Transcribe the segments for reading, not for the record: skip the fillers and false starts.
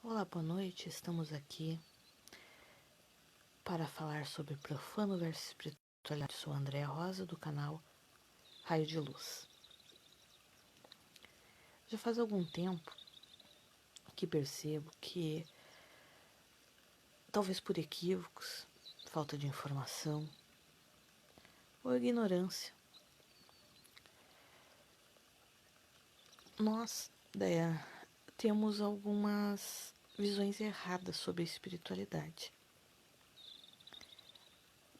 Olá, boa noite. Estamos aqui para falar sobre profano versus espiritualidade. Sou a Andréa Rosa, do canal Raio de Luz. Já faz algum tempo que percebo que, talvez por equívocos, falta de informação ou ignorância, nós temos algumas visões erradas sobre a espiritualidade.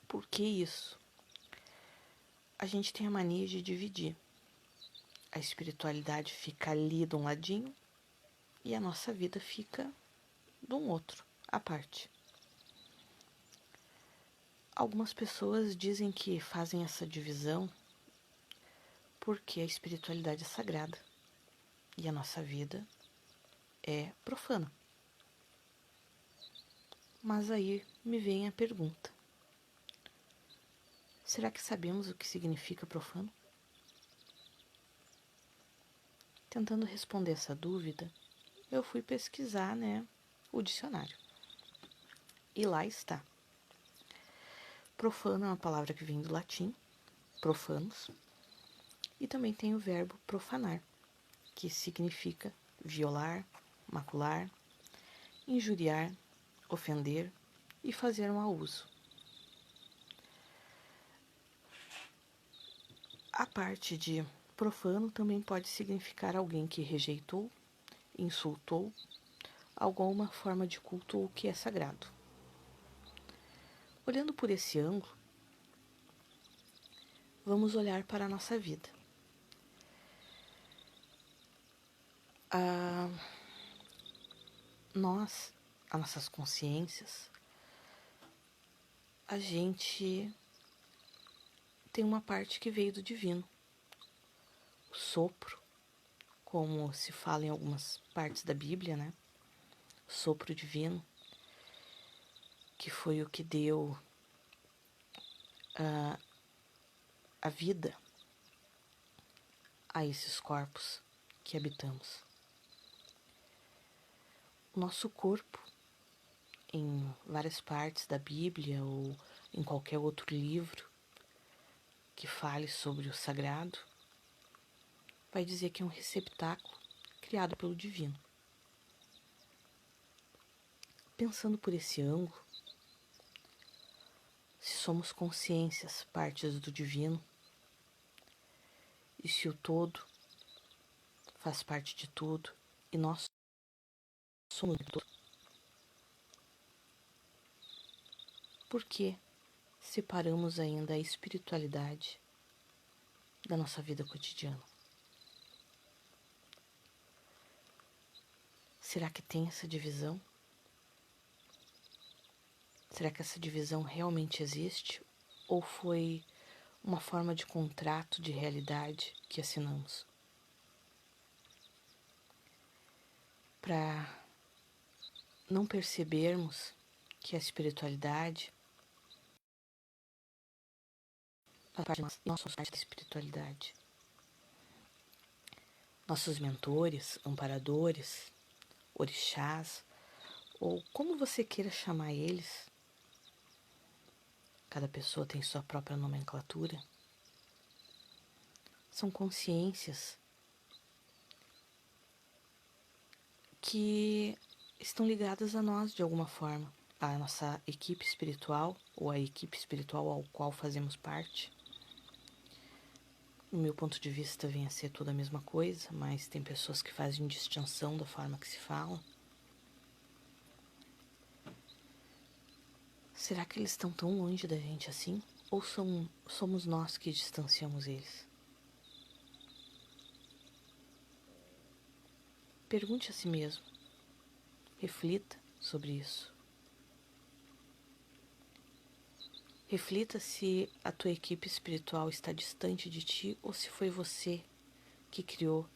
Por que isso? A gente tem a mania de dividir. A espiritualidade fica ali de um ladinho e a nossa vida fica de um outro, à parte. Algumas pessoas dizem que fazem essa divisão porque a espiritualidade é sagrada e a nossa vida é profana. Mas aí me vem a pergunta: será que sabemos o que significa profano? Tentando responder essa dúvida, eu fui pesquisar, o dicionário. E lá está. Profano é uma palavra que vem do latim, profanos, e também tem o verbo profanar, que significa violar, macular, injuriar, ofender e fazer mau uso. A parte de profano também pode significar alguém que rejeitou, insultou alguma forma de culto ou que é sagrado. Olhando por esse ângulo, vamos olhar para a nossa vida. As nossas consciências, a gente tem uma parte que veio do divino. O sopro, como se fala em algumas partes da Bíblia, o sopro divino, que foi o que deu a vida a esses corpos que habitamos. O nosso corpo, em várias partes da Bíblia ou em qualquer outro livro que fale sobre o sagrado, vai dizer que é um receptáculo criado pelo divino. Pensando por esse ângulo, se somos consciências, partes do divino, e se o todo faz parte de tudo, e nós somos o todo, por que separamos ainda a espiritualidade da nossa vida cotidiana? Será que tem essa divisão? Será que essa divisão realmente existe? Ou foi uma forma de contrato de realidade que assinamos? Para não percebermos que a espiritualidade, nós somos parte da espiritualidade. Nossos mentores, amparadores, orixás, ou como você queira chamar eles, cada pessoa tem sua própria nomenclatura, são consciências que estão ligadas a nós de alguma forma, a nossa equipe espiritual ou a equipe espiritual ao qual fazemos parte. No meu ponto de vista, vem a ser tudo a mesma coisa, mas tem pessoas que fazem distinção da forma que se fala. Será que eles estão tão longe da gente assim? Ou somos nós que distanciamos eles? Pergunte a si mesmo. Reflita sobre isso. Reflita se a tua equipe espiritual está distante de ti ou se foi você que criou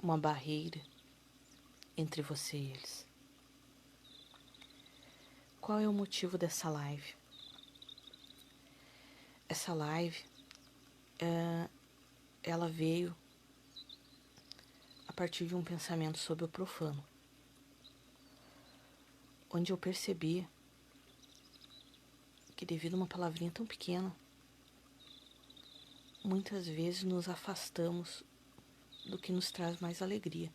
uma barreira entre você e eles. Qual é o motivo dessa live? Essa live, ela veio a partir de um pensamento sobre o profano. onde eu percebi que, devido a uma palavrinha tão pequena, muitas vezes nos afastamos do que nos traz mais alegria,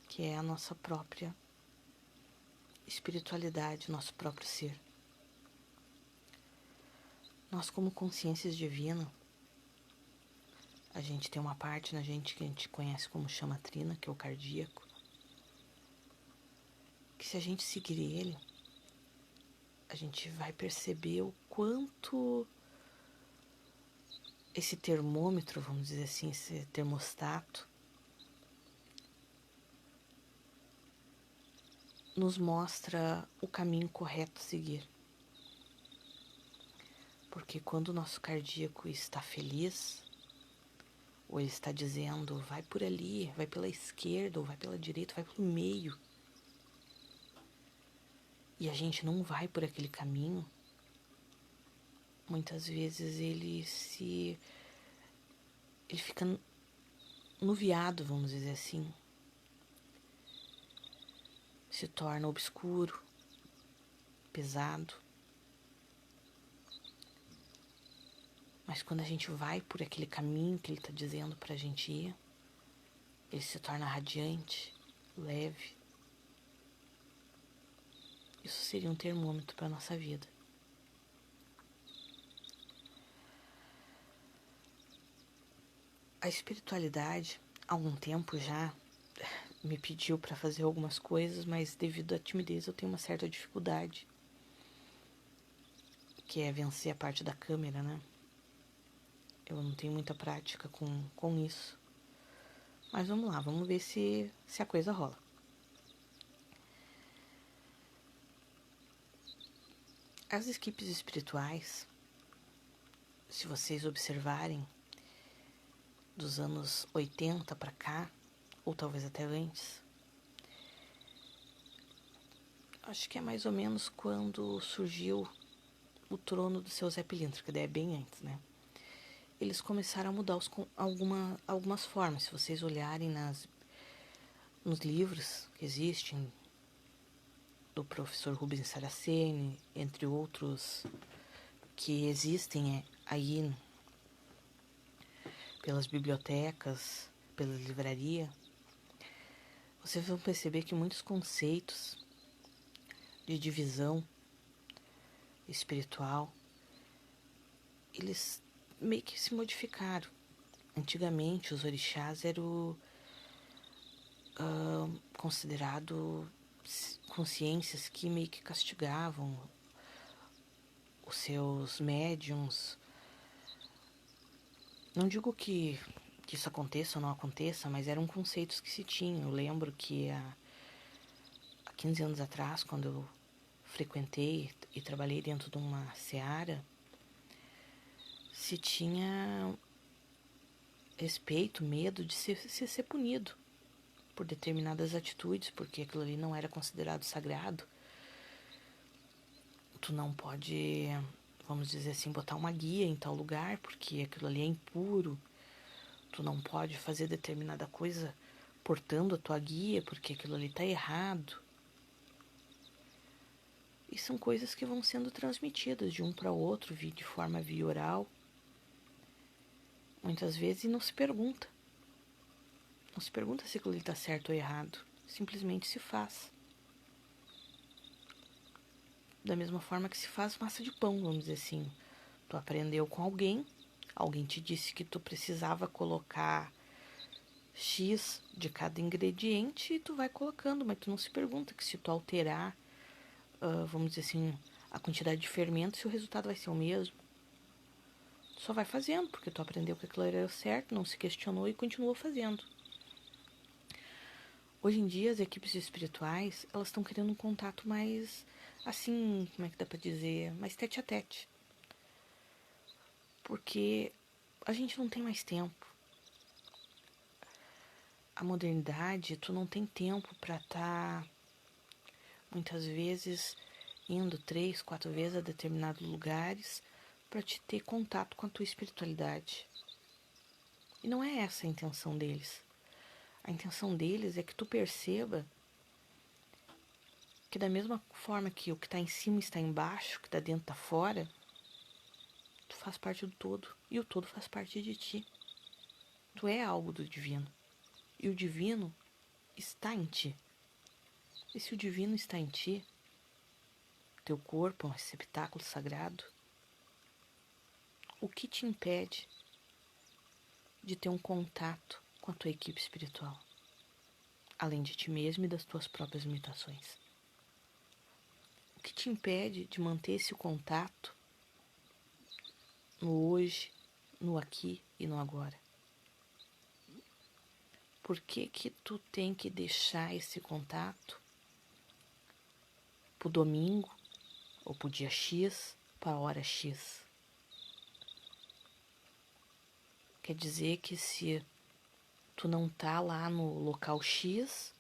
que é a nossa própria espiritualidade, nosso próprio ser. Nós, como consciências divinas, a gente tem uma parte na gente que a gente conhece como chama trina, que é o cardíaco, que se a gente seguir ele, a gente vai perceber o quanto esse termômetro, vamos dizer assim, esse termostato, nos mostra o caminho correto a seguir. Porque quando o nosso cardíaco está feliz, ou ele está dizendo, vai por ali, vai pela esquerda, ou vai pela direita, vai pelo meio, e a gente não vai por aquele caminho, muitas vezes ele fica nuviado, vamos dizer assim, se torna obscuro, pesado. Mas quando a gente vai por aquele caminho que ele está dizendo para a gente ir, ele se torna radiante, leve. Isso seria um termômetro para a nossa vida. A espiritualidade, há algum tempo já, me pediu para fazer algumas coisas, mas devido à timidez eu tenho uma certa dificuldade, que é vencer a parte da câmera, né? Eu não tenho muita prática com isso. Mas vamos lá, vamos ver se a coisa rola. As equipes espirituais, se vocês observarem, dos anos 80 para cá, ou talvez até antes, acho que é mais ou menos quando surgiu o trono do seu Zé Pilintra, que daí é bem antes, né? Eles começaram a mudar algumas formas. Se vocês olharem nos livros que existem, do professor Rubens Saraceni, entre outros, que existem aí pelas bibliotecas, pela livraria, vocês vão perceber que muitos conceitos de divisão espiritual, eles meio que se modificaram. Antigamente, os orixás eram considerados consciências que meio que castigavam os seus médiums. Não digo que isso aconteça ou não aconteça, mas eram conceitos que se tinham. Eu lembro que há 15 anos atrás, quando eu frequentei e trabalhei dentro de uma seara, se tinha respeito, medo de ser punido por determinadas atitudes, porque aquilo ali não era considerado sagrado. Tu não pode, vamos dizer assim, botar uma guia em tal lugar, porque aquilo ali é impuro. Tu não pode fazer determinada coisa portando a tua guia, porque aquilo ali tá errado. E são coisas que vão sendo transmitidas de um para o outro, de forma via oral. Muitas vezes não se pergunta. Não se pergunta se aquilo ali tá certo ou errado. Simplesmente se faz. Da mesma forma que se faz massa de pão, vamos dizer assim. Tu aprendeu com alguém te disse que tu precisava colocar X de cada ingrediente e tu vai colocando, mas tu não se pergunta que se tu alterar, vamos dizer assim, a quantidade de fermento, se o resultado vai ser o mesmo. Tu só vai fazendo, porque tu aprendeu que aquilo era certo, não se questionou e continuou fazendo. Hoje em dia, as equipes espirituais, elas estão querendo um contato mais, assim, como é que dá pra dizer, mais tete a tete. Porque a gente não tem mais tempo. A modernidade, tu não tem tempo pra estar, muitas vezes, indo 3, 4 vezes a determinados lugares para te ter contato com a tua espiritualidade. E não é essa a intenção deles. A intenção deles é que tu perceba Porque da mesma forma que o que está em cima está embaixo, o que está dentro está fora, tu faz parte do todo. E o todo faz parte de ti. Tu é algo do divino. E o divino está em ti. E se o divino está em ti, teu corpo é um receptáculo sagrado, o que te impede de ter um contato com a tua equipe espiritual? Além de ti mesmo e das tuas próprias limitações. O que te impede de manter esse contato no hoje, no aqui e no agora? Por que que tu tem que deixar esse contato pro domingo ou pro dia X, pra hora X? Quer dizer que se tu não tá lá no local X,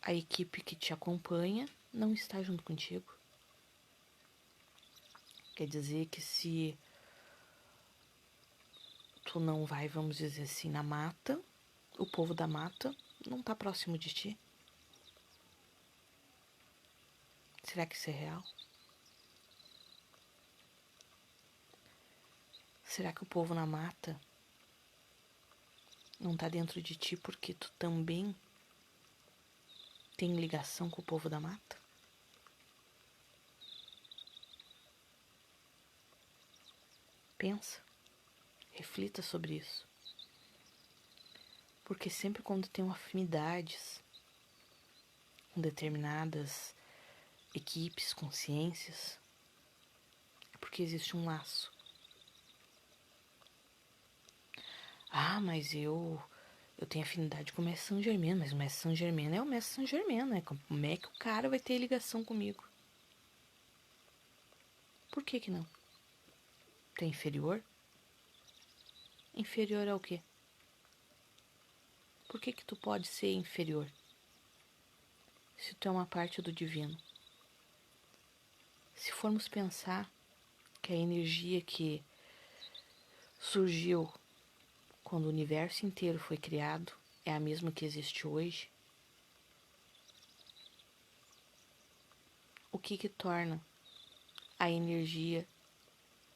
a equipe que te acompanha não está junto contigo. Quer dizer que se tu não vai, vamos dizer assim, na mata, o povo da mata não tá próximo de ti. Será que isso é real? Será que o povo na mata não tá dentro de ti porque tu também tem ligação com o povo da mata? Pensa, reflita sobre isso. Porque sempre quando tem afinidades com determinadas equipes, consciências, é porque existe um laço. Ah, mas eu tenho afinidade com o Mestre Saint Germain, mas o Mestre Saint Germain é o Mestre Saint Germain, né? Como é que o cara vai ter ligação comigo? Por que que não? Tu é inferior? Inferior ao quê? Por que que tu pode ser inferior? Se tu é uma parte do divino. Se formos pensar que a energia que surgiu quando o universo inteiro foi criado é a mesma que existe hoje, o que que torna a energia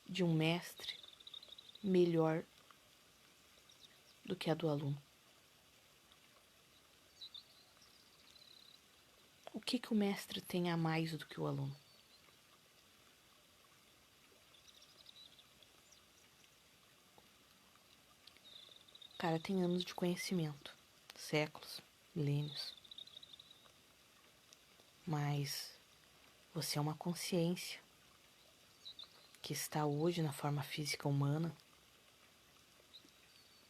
de um mestre melhor do que a do aluno? O que que o mestre tem a mais do que o aluno? O cara tem anos de conhecimento, séculos, milênios. Mas você é uma consciência que está hoje na forma física humana.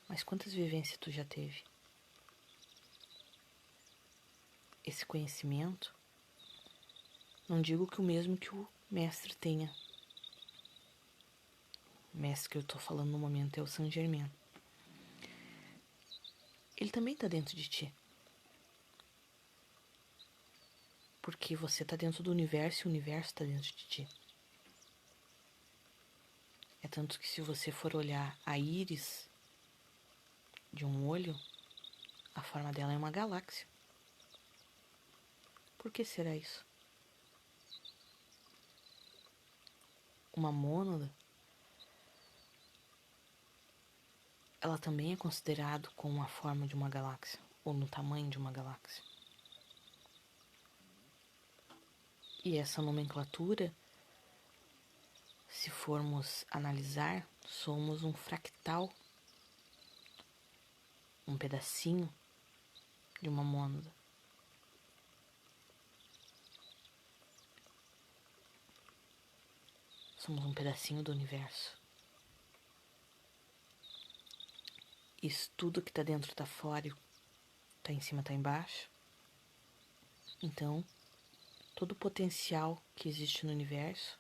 Mas quantas vivências tu já teve? Esse conhecimento, não digo que o mesmo que o mestre tenha. O mestre que eu estou falando no momento é o Saint Germain. Ele também está dentro de ti. Porque você está dentro do universo e o universo está dentro de ti. É tanto que se você for olhar a íris de um olho, a forma dela é uma galáxia. Por que será isso? Uma mônada, ela também é considerada com a forma de uma galáxia, ou no tamanho de uma galáxia. E essa nomenclatura, se formos analisar, somos um fractal, um pedacinho de uma mônada. Somos um pedacinho do universo. Isso tudo que tá dentro tá fora, tá em cima, tá embaixo. Então, todo o potencial que existe no universo,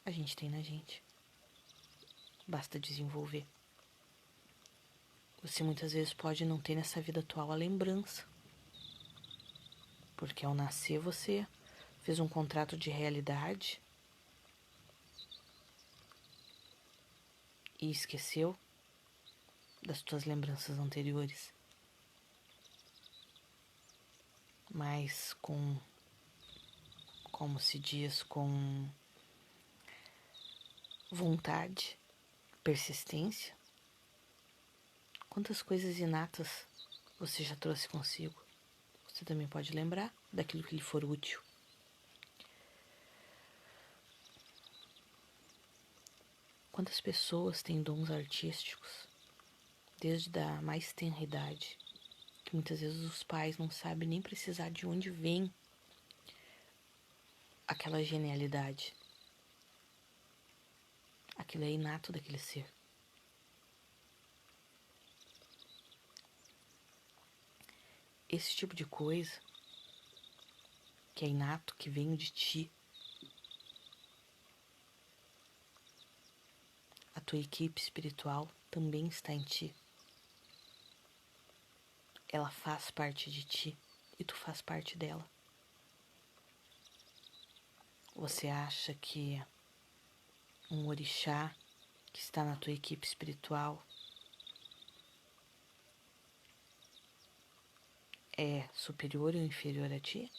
a gente tem na gente. Basta desenvolver. Você muitas vezes pode não ter nessa vida atual a lembrança. Porque ao nascer você fez um contrato de realidade e esqueceu das tuas lembranças anteriores. mas como se diz, com vontade, persistência. Quantas coisas inatas você já trouxe consigo? Você também pode lembrar daquilo que lhe for útil. Quantas pessoas têm dons artísticos, desde a mais tenra idade, que muitas vezes os pais não sabem nem precisar de onde vem aquela genialidade. Aquilo é inato daquele ser. Esse tipo de coisa, que é inato, que vem de ti, a tua equipe espiritual também está em ti. Ela faz parte de ti e tu faz parte dela. Você acha que um orixá que está na tua equipe espiritual é superior ou inferior a ti?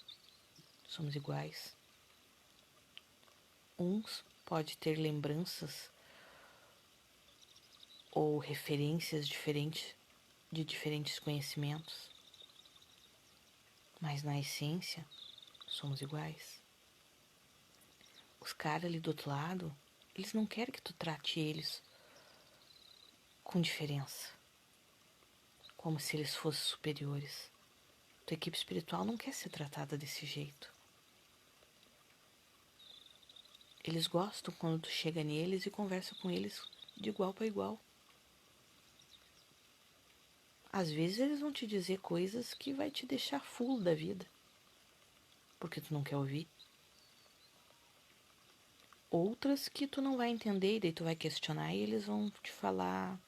Somos iguais. Uns pode ter lembranças ou referências diferentes de diferentes conhecimentos, mas na essência somos iguais. Os caras ali do outro lado, eles não querem que tu trate eles com diferença, como se eles fossem superiores. Tua equipe espiritual não quer ser tratada desse jeito. Eles gostam quando tu chega neles e conversa com eles de igual para igual. Às vezes eles vão te dizer coisas que vai te deixar fulo da vida, porque tu não quer ouvir. Outras que tu não vai entender e daí tu vai questionar e eles vão te falar: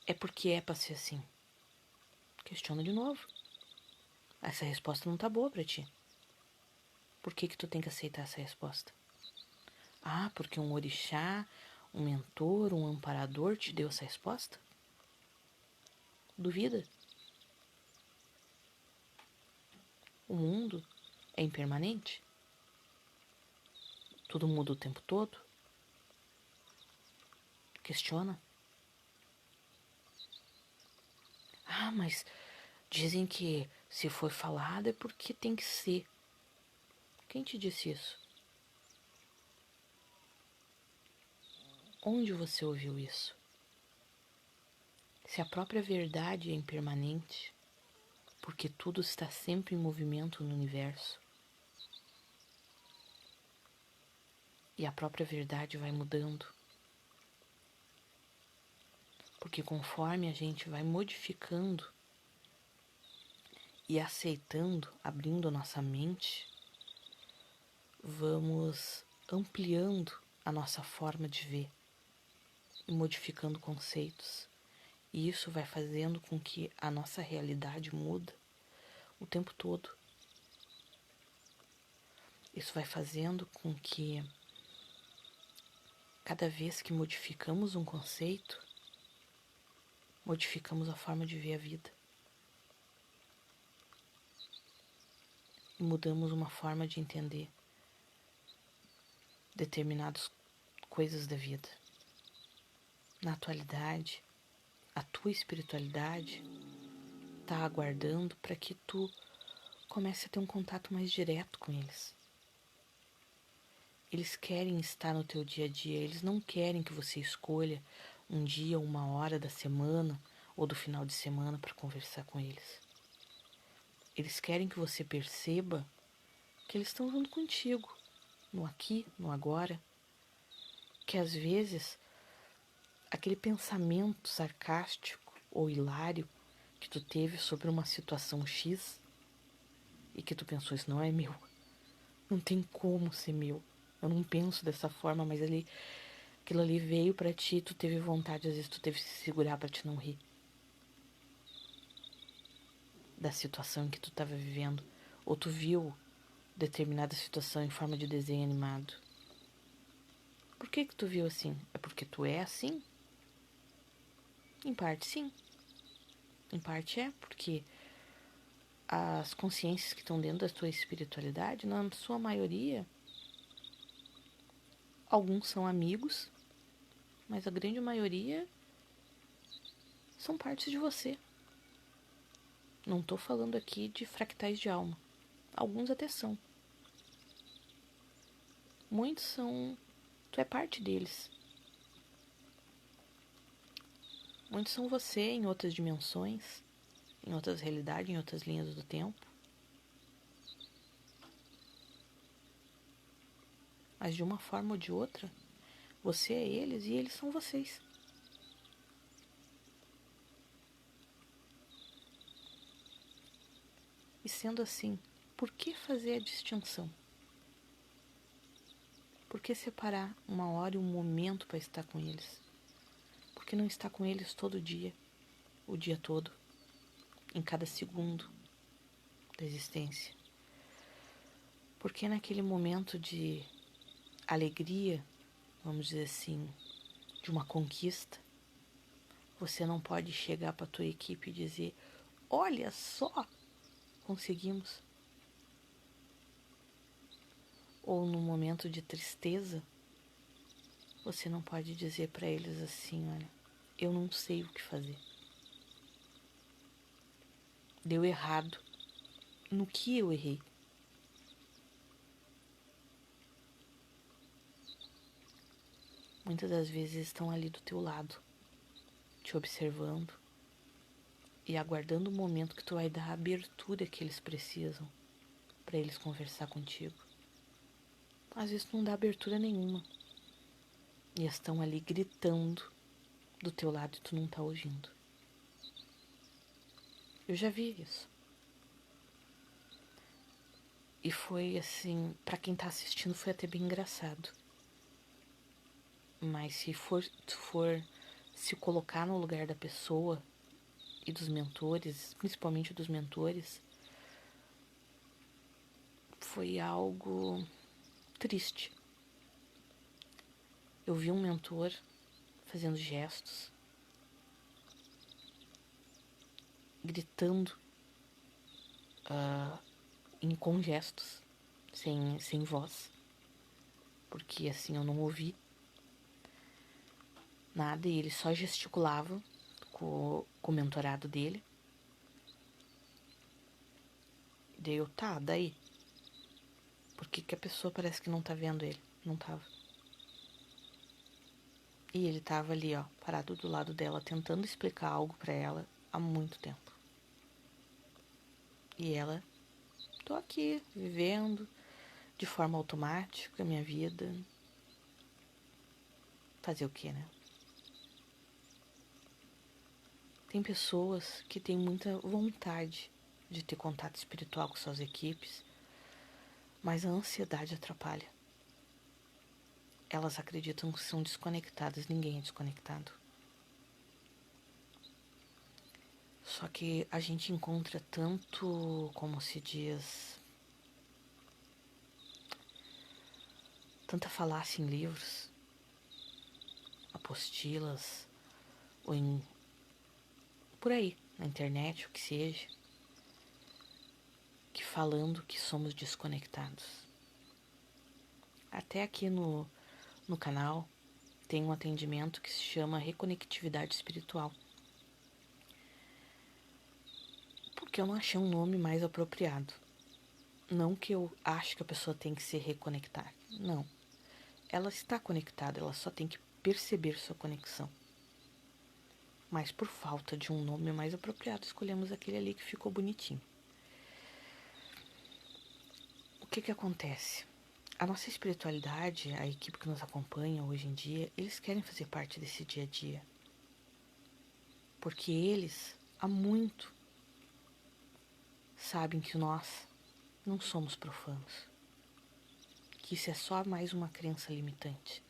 é porque é pra ser assim. Questiona de novo. Essa resposta não tá boa pra ti. Por que tu tem que aceitar essa resposta? Ah, porque um orixá, um mentor, um amparador te deu essa resposta? Duvida. O mundo é impermanente. Tudo muda o tempo todo. Questiona. Ah, mas dizem que se foi falado é porque tem que ser. Quem te disse isso? Onde você ouviu isso? Se a própria verdade é impermanente, porque tudo está sempre em movimento no universo, e a própria verdade vai mudando, porque conforme a gente vai modificando e aceitando, abrindo a nossa mente, vamos ampliando a nossa forma de ver e modificando conceitos. E isso vai fazendo com que a nossa realidade muda o tempo todo. Isso vai fazendo com que cada vez que modificamos um conceito, modificamos a forma de ver a vida. E mudamos uma forma de entender determinadas coisas da vida. Na atualidade, a tua espiritualidade está aguardando para que tu comece a ter um contato mais direto com eles. Eles querem estar no teu dia a dia, eles não querem que você escolha um dia ou uma hora da semana ou do final de semana para conversar com eles. Eles querem que você perceba que eles estão junto contigo, no aqui, no agora, que às vezes aquele pensamento sarcástico ou hilário que tu teve sobre uma situação X e que tu pensou, isso não é meu, não tem como ser meu, eu não penso dessa forma, mas aquilo ali veio pra ti, tu teve vontade, às vezes tu teve que se segurar pra te não rir da situação que tu tava vivendo, ou tu viu determinada situação em forma de desenho animado. Por que tu viu assim? É porque tu é assim? Em parte sim. Em parte é porque as consciências que estão dentro da tua espiritualidade, na sua maioria, alguns são amigos, mas a grande maioria são partes de você. Não estou falando aqui de fractais de alma. Alguns até são. Muitos são... Tu é parte deles. Muitos são você em outras dimensões, em outras realidades, em outras linhas do tempo. Mas de uma forma ou de outra, você é eles e eles são vocês. E sendo assim, por que fazer a distinção? Por que separar uma hora e um momento para estar com eles? Por que não estar com eles todo dia, o dia todo, em cada segundo da existência? Por que naquele momento de alegria, vamos dizer assim, de uma conquista, você não pode chegar para a tua equipe e dizer: olha só, conseguimos. Ou no momento de tristeza, você não pode dizer para eles assim: olha, eu não sei o que fazer. Deu errado. No que eu errei? Muitas das vezes estão ali do teu lado, te observando e aguardando o momento que tu vai dar a abertura que eles precisam para eles conversar contigo. Às vezes tu não dá abertura nenhuma e estão ali gritando do teu lado e tu não tá ouvindo. Eu já vi isso. E foi assim, para quem tá assistindo foi até bem engraçado. Mas se tu for se colocar no lugar da pessoa e dos mentores, principalmente dos mentores, foi algo triste. Eu vi um mentor fazendo gestos, gritando com gestos, sem voz, porque assim eu não ouvi nada e ele só gesticulava com o mentorado dele. Daí eu, tá, daí? Por que a pessoa parece que não tá vendo ele? Não tava. E ele tava ali, ó, parado do lado dela, tentando explicar algo pra ela há muito tempo. E ela, tô aqui, vivendo de forma automática a minha vida. Fazer o quê, né? Tem pessoas que têm muita vontade de ter contato espiritual com suas equipes, mas a ansiedade atrapalha. Elas acreditam que são desconectadas, ninguém é desconectado. Só que a gente encontra tanto, como se diz, tanta falácia em livros, apostilas, ou por aí, na internet, o que seja, que falando que somos desconectados. Até aqui no canal tem um atendimento que se chama Reconectividade Espiritual. Porque eu não achei um nome mais apropriado. Não que eu acho que a pessoa tem que se reconectar. Não. Ela está conectada, ela só tem que perceber sua conexão. Mas por falta de um nome mais apropriado, escolhemos aquele ali que ficou bonitinho. O que acontece? A nossa espiritualidade, a equipe que nos acompanha hoje em dia, eles querem fazer parte desse dia a dia. Porque eles, há muito, sabem que nós não somos profanos. Que isso é só mais uma crença limitante.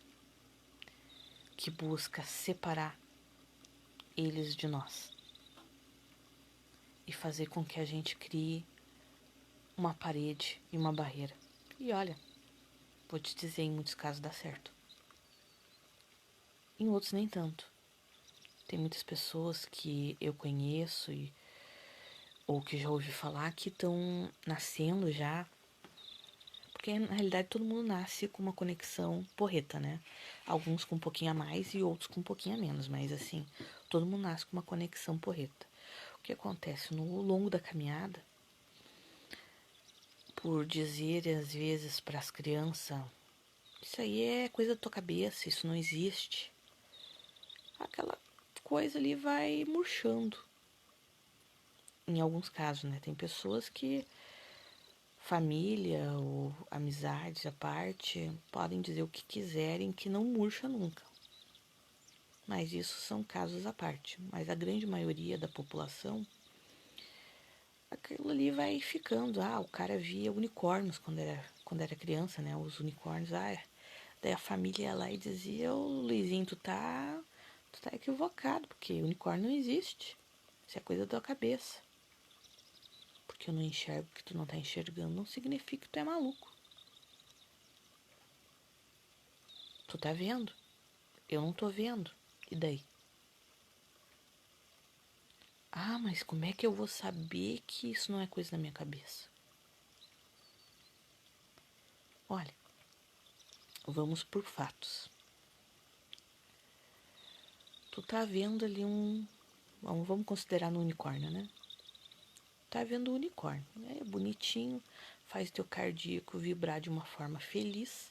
Que busca separar eles de nós. E fazer com que a gente crie uma parede e uma barreira. E olha, vou te dizer, em muitos casos dá certo. Em outros nem tanto. Tem muitas pessoas que eu conheço e ou que já ouvi falar que estão nascendo já, porque na realidade todo mundo nasce com uma conexão porreta, né? Alguns com um pouquinho a mais e outros com um pouquinho a menos, mas assim, todo mundo nasce com uma conexão porreta. O que acontece no longo da caminhada, por dizer às vezes para as crianças, isso aí é coisa da tua cabeça, isso não existe. Aquela coisa ali vai murchando. Em alguns casos, né? Tem pessoas que, família ou amizades à parte, podem dizer o que quiserem que não murcha nunca. Mas isso são casos à parte. Mas a grande maioria da população, aquilo ali vai ficando. Ah, o cara via unicórnios quando era criança, né? Os unicórnios, daí a família ia lá e dizia, ô Luizinho, tu tá equivocado, porque unicórnio não existe. Isso é coisa da tua cabeça. Porque eu não enxergo o que tu não tá enxergando, não significa que tu é maluco. Tu tá vendo? Eu não tô vendo. E daí? Ah, mas como é que eu vou saber que isso não é coisa da minha cabeça? Olha, vamos por fatos. Tu tá vendo ali um. Vamos considerar no unicórnio, né? Tá vendo o unicórnio. É bonitinho, faz teu cardíaco vibrar de uma forma feliz.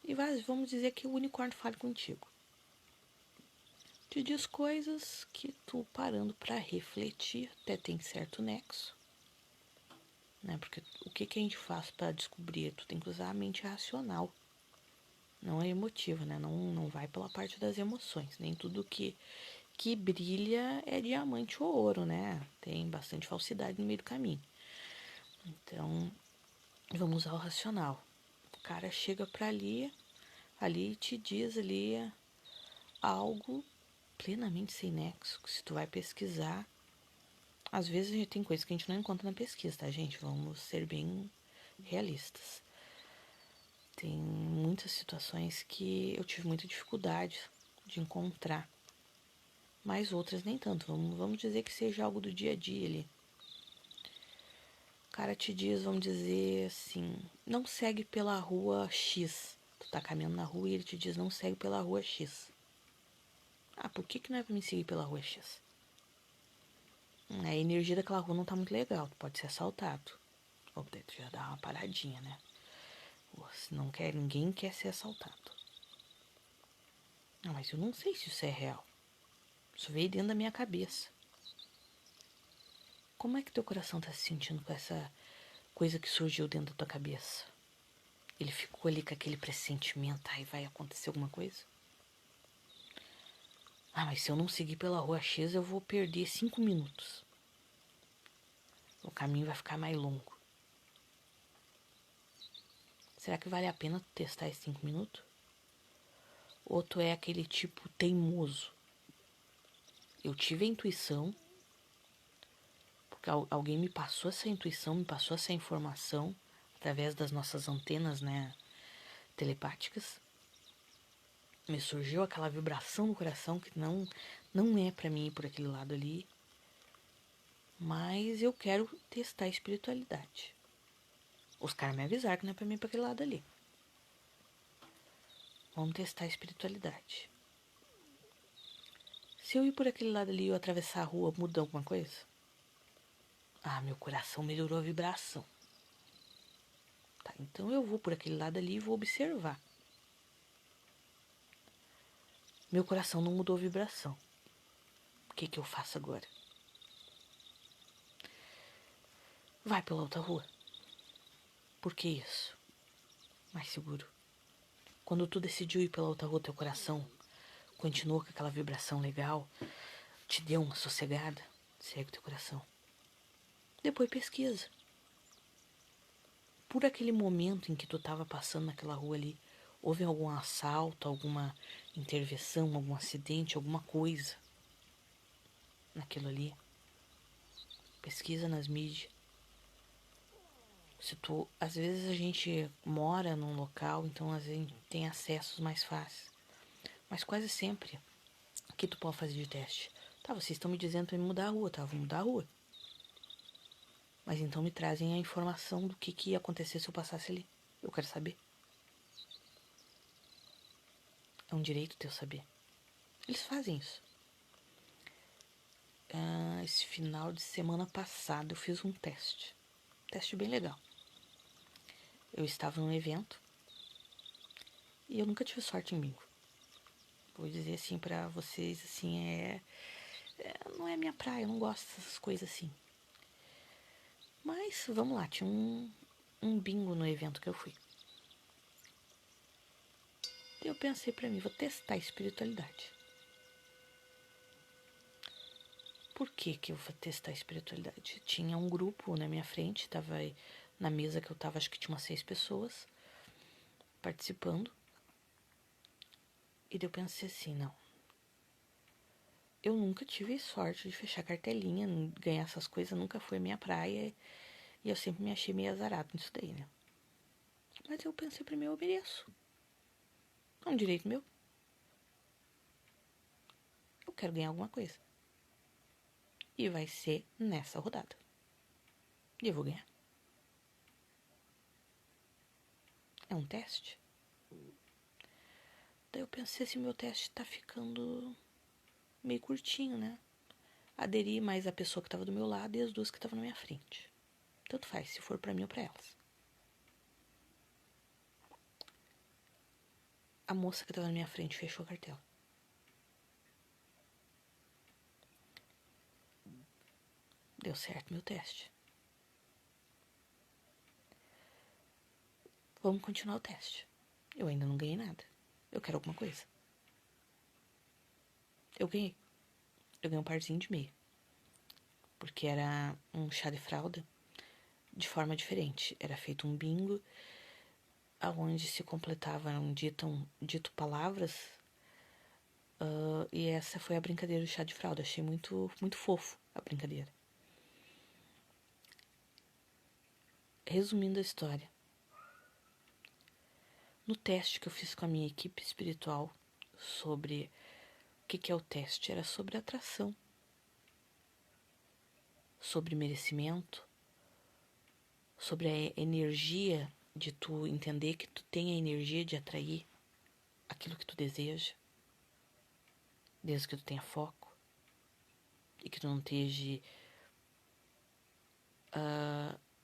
E vamos dizer que o unicórnio fale contigo. Te diz coisas que tu parando para refletir até tem certo nexo, né? Porque o que a gente faz para descobrir? Tu tem que usar a mente racional, não é emotiva, né? Não vai pela parte das emoções. Nem tudo que brilha é diamante ou ouro, né? Tem bastante falsidade no meio do caminho. Então, vamos usar o racional. O cara chega para ali te diz ali algo plenamente sem nexo, que se tu vai pesquisar, às vezes a gente tem coisas que a gente não encontra na pesquisa, tá, gente? Vamos ser bem realistas. Tem muitas situações que eu tive muita dificuldade de encontrar, mas outras nem tanto. Vamos dizer que seja algo do dia a dia ali. O cara te diz, vamos dizer assim, não segue pela rua X. Tu tá caminhando na rua e ele te diz, não segue pela rua X. Ah, por que não é pra me seguir pela rua X? A energia daquela rua não tá muito legal, tu pode ser assaltado. Ou tu já dá uma paradinha, né? Se não quer, ninguém quer ser assaltado. Não, mas eu não sei se isso é real. Isso veio dentro da minha cabeça. Como é que teu coração tá se sentindo com essa coisa que surgiu dentro da tua cabeça? Ele ficou ali com aquele pressentimento, aí vai acontecer alguma coisa? Ah, mas se eu não seguir pela rua X, eu vou perder 5 minutos. O caminho vai ficar mais longo. Será que vale a pena testar esses 5 minutos? Ou tu é aquele tipo teimoso? Eu tive a intuição, porque alguém me passou essa intuição, me passou essa informação através das nossas antenas, né, telepáticas. Me surgiu aquela vibração no coração que não é para mim ir por aquele lado ali, mas eu quero testar a espiritualidade. Os caras me avisaram que não é para mim ir para aquele lado ali. Vamos testar a espiritualidade. Se eu ir por aquele lado ali e eu atravessar a rua, muda alguma coisa? Ah, meu coração melhorou a vibração. Tá, então eu vou por aquele lado ali e vou observar. Meu coração não mudou a vibração. O que eu faço agora? Vai pela outra rua. Por que isso? Mais seguro. Quando tu decidiu ir pela outra rua, teu coração continuou com aquela vibração legal, te deu uma sossegada, segue teu coração. Depois pesquisa. Por aquele momento em que tu tava passando naquela rua ali, houve algum assalto, alguma intervenção, algum acidente, alguma coisa naquilo ali? Pesquisa nas mídias. Se tu, às vezes a gente mora num local, então às vezes a gente tem acessos mais fáceis. Mas quase sempre, o que tu pode fazer de teste? Tá, vocês estão me dizendo pra me mudar a rua, tá? Eu vou mudar a rua. Mas então me trazem a informação do que ia acontecer se eu passasse ali. Eu quero saber. É um direito teu saber. Eles fazem isso. Esse final de semana passado eu fiz um teste. Teste bem legal. Eu estava num evento e eu nunca tive sorte em bingo. Vou dizer assim pra vocês, assim, não é minha praia, eu não gosto dessas coisas assim. Mas, vamos lá, tinha um bingo no evento que eu fui. Eu pensei pra mim, vou testar a espiritualidade. Por que eu vou testar a espiritualidade? Tinha um grupo na minha frente, tava na mesa que eu tava, acho que tinha umas 6 pessoas participando. E daí eu pensei assim, não. Eu nunca tive sorte de fechar cartelinha, ganhar essas coisas, nunca foi minha praia. E eu sempre me achei meio azarado nisso daí, né? Mas eu pensei pra mim, eu mereço. É um direito meu. Eu quero ganhar alguma coisa. E vai ser nessa rodada. E eu vou ganhar. É um teste. Daí eu pensei se meu teste tá ficando meio curtinho, né? Aderi mais a pessoa que tava do meu lado e as duas que estavam na minha frente. Tanto faz, se for pra mim ou pra elas. A moça que tava na minha frente fechou a cartela. Deu certo meu teste. Vamos continuar o teste. Eu ainda não ganhei nada. Eu quero alguma coisa. Eu ganhei. Eu ganhei um parzinho de meia. Porque era um chá de fralda de forma diferente. Era feito um bingo aonde se completavam dito palavras. E essa foi a brincadeira do chá de fralda. Achei muito, muito fofo a brincadeira. Resumindo a história. No teste que eu fiz com a minha equipe espiritual sobre o que é o teste, era sobre atração, sobre merecimento, sobre a energia de tu entender que tu tem a energia de atrair aquilo que tu deseja, desde que tu tenha foco e que tu não esteja,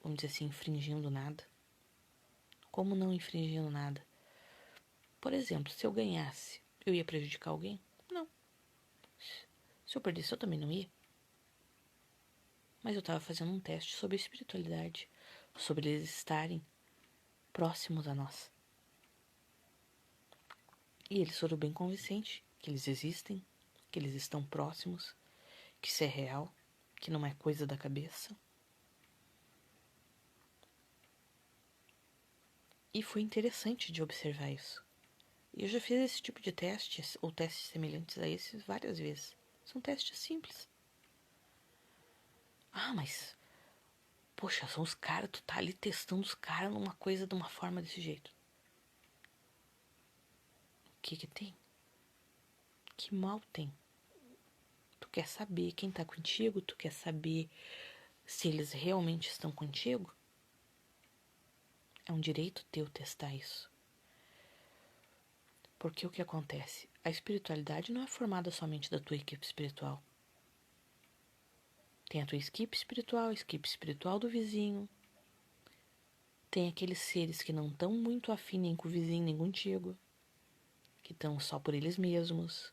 vamos dizer assim, infringindo nada. Como não infringindo nada? Por exemplo, se eu ganhasse, eu ia prejudicar alguém? Não. Se eu perdesse, eu também não ia. Mas eu estava fazendo um teste sobre a espiritualidade, sobre eles estarem próximos a nós. E eles foram bem convincentes que eles existem, que eles estão próximos, que isso é real, que não é coisa da cabeça. E foi interessante de observar isso. E eu já fiz esse tipo de testes, ou testes semelhantes a esses, várias vezes. São testes simples. Ah, mas poxa, são os caras, tu tá ali testando os caras numa coisa de uma forma desse jeito. O que tem? Que mal tem? Tu quer saber quem tá contigo? Tu quer saber se eles realmente estão contigo? É um direito teu testar isso. Porque o que acontece? A espiritualidade não é formada somente da tua equipe espiritual. Tem a tua equipe espiritual, a equipe espiritual do vizinho. Tem aqueles seres que não estão muito afim nem com o vizinho, nem contigo. Que estão só por eles mesmos.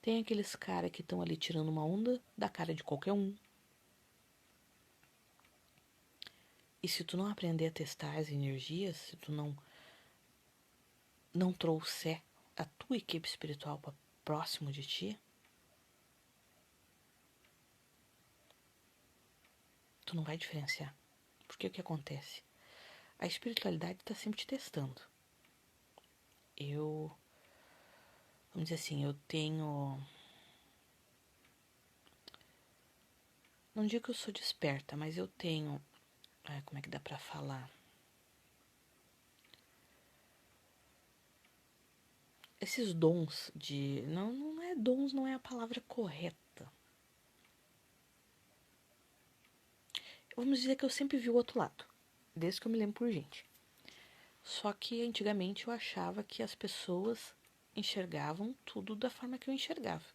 Tem aqueles caras que estão ali tirando uma onda da cara de qualquer um. E se tu não aprender a testar as energias, se tu não trouxer a tua equipe espiritual para próximo de ti, tu não vai diferenciar. Porque o que acontece? A espiritualidade está sempre te testando. Vamos dizer assim, eu tenho... Não digo que eu sou desperta, mas eu tenho... como é que dá pra falar? Esses dons de... Não é dons, não é a palavra correta. Vamos dizer que eu sempre vi o outro lado, desde que eu me lembro por gente. Só que antigamente eu achava que as pessoas enxergavam tudo da forma que eu enxergava.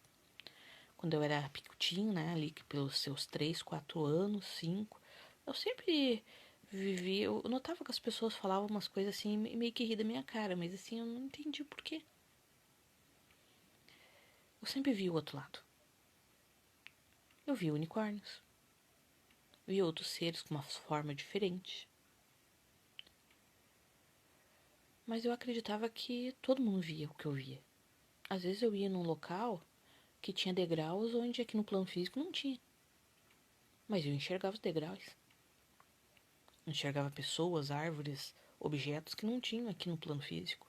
Quando eu era picutinho, né, ali pelos seus 3, 4 anos, 5, eu sempre vivi, eu notava que as pessoas falavam umas coisas assim, meio que ri da minha cara, mas assim, eu não entendi o porquê. Eu sempre vi o outro lado. Eu vi unicórnios, vi outros seres com uma forma diferente. Mas eu acreditava que todo mundo via o que eu via. Às vezes eu ia num local que tinha degraus onde aqui no plano físico não tinha. Mas eu enxergava os degraus. Enxergava pessoas, árvores, objetos que não tinham aqui no plano físico.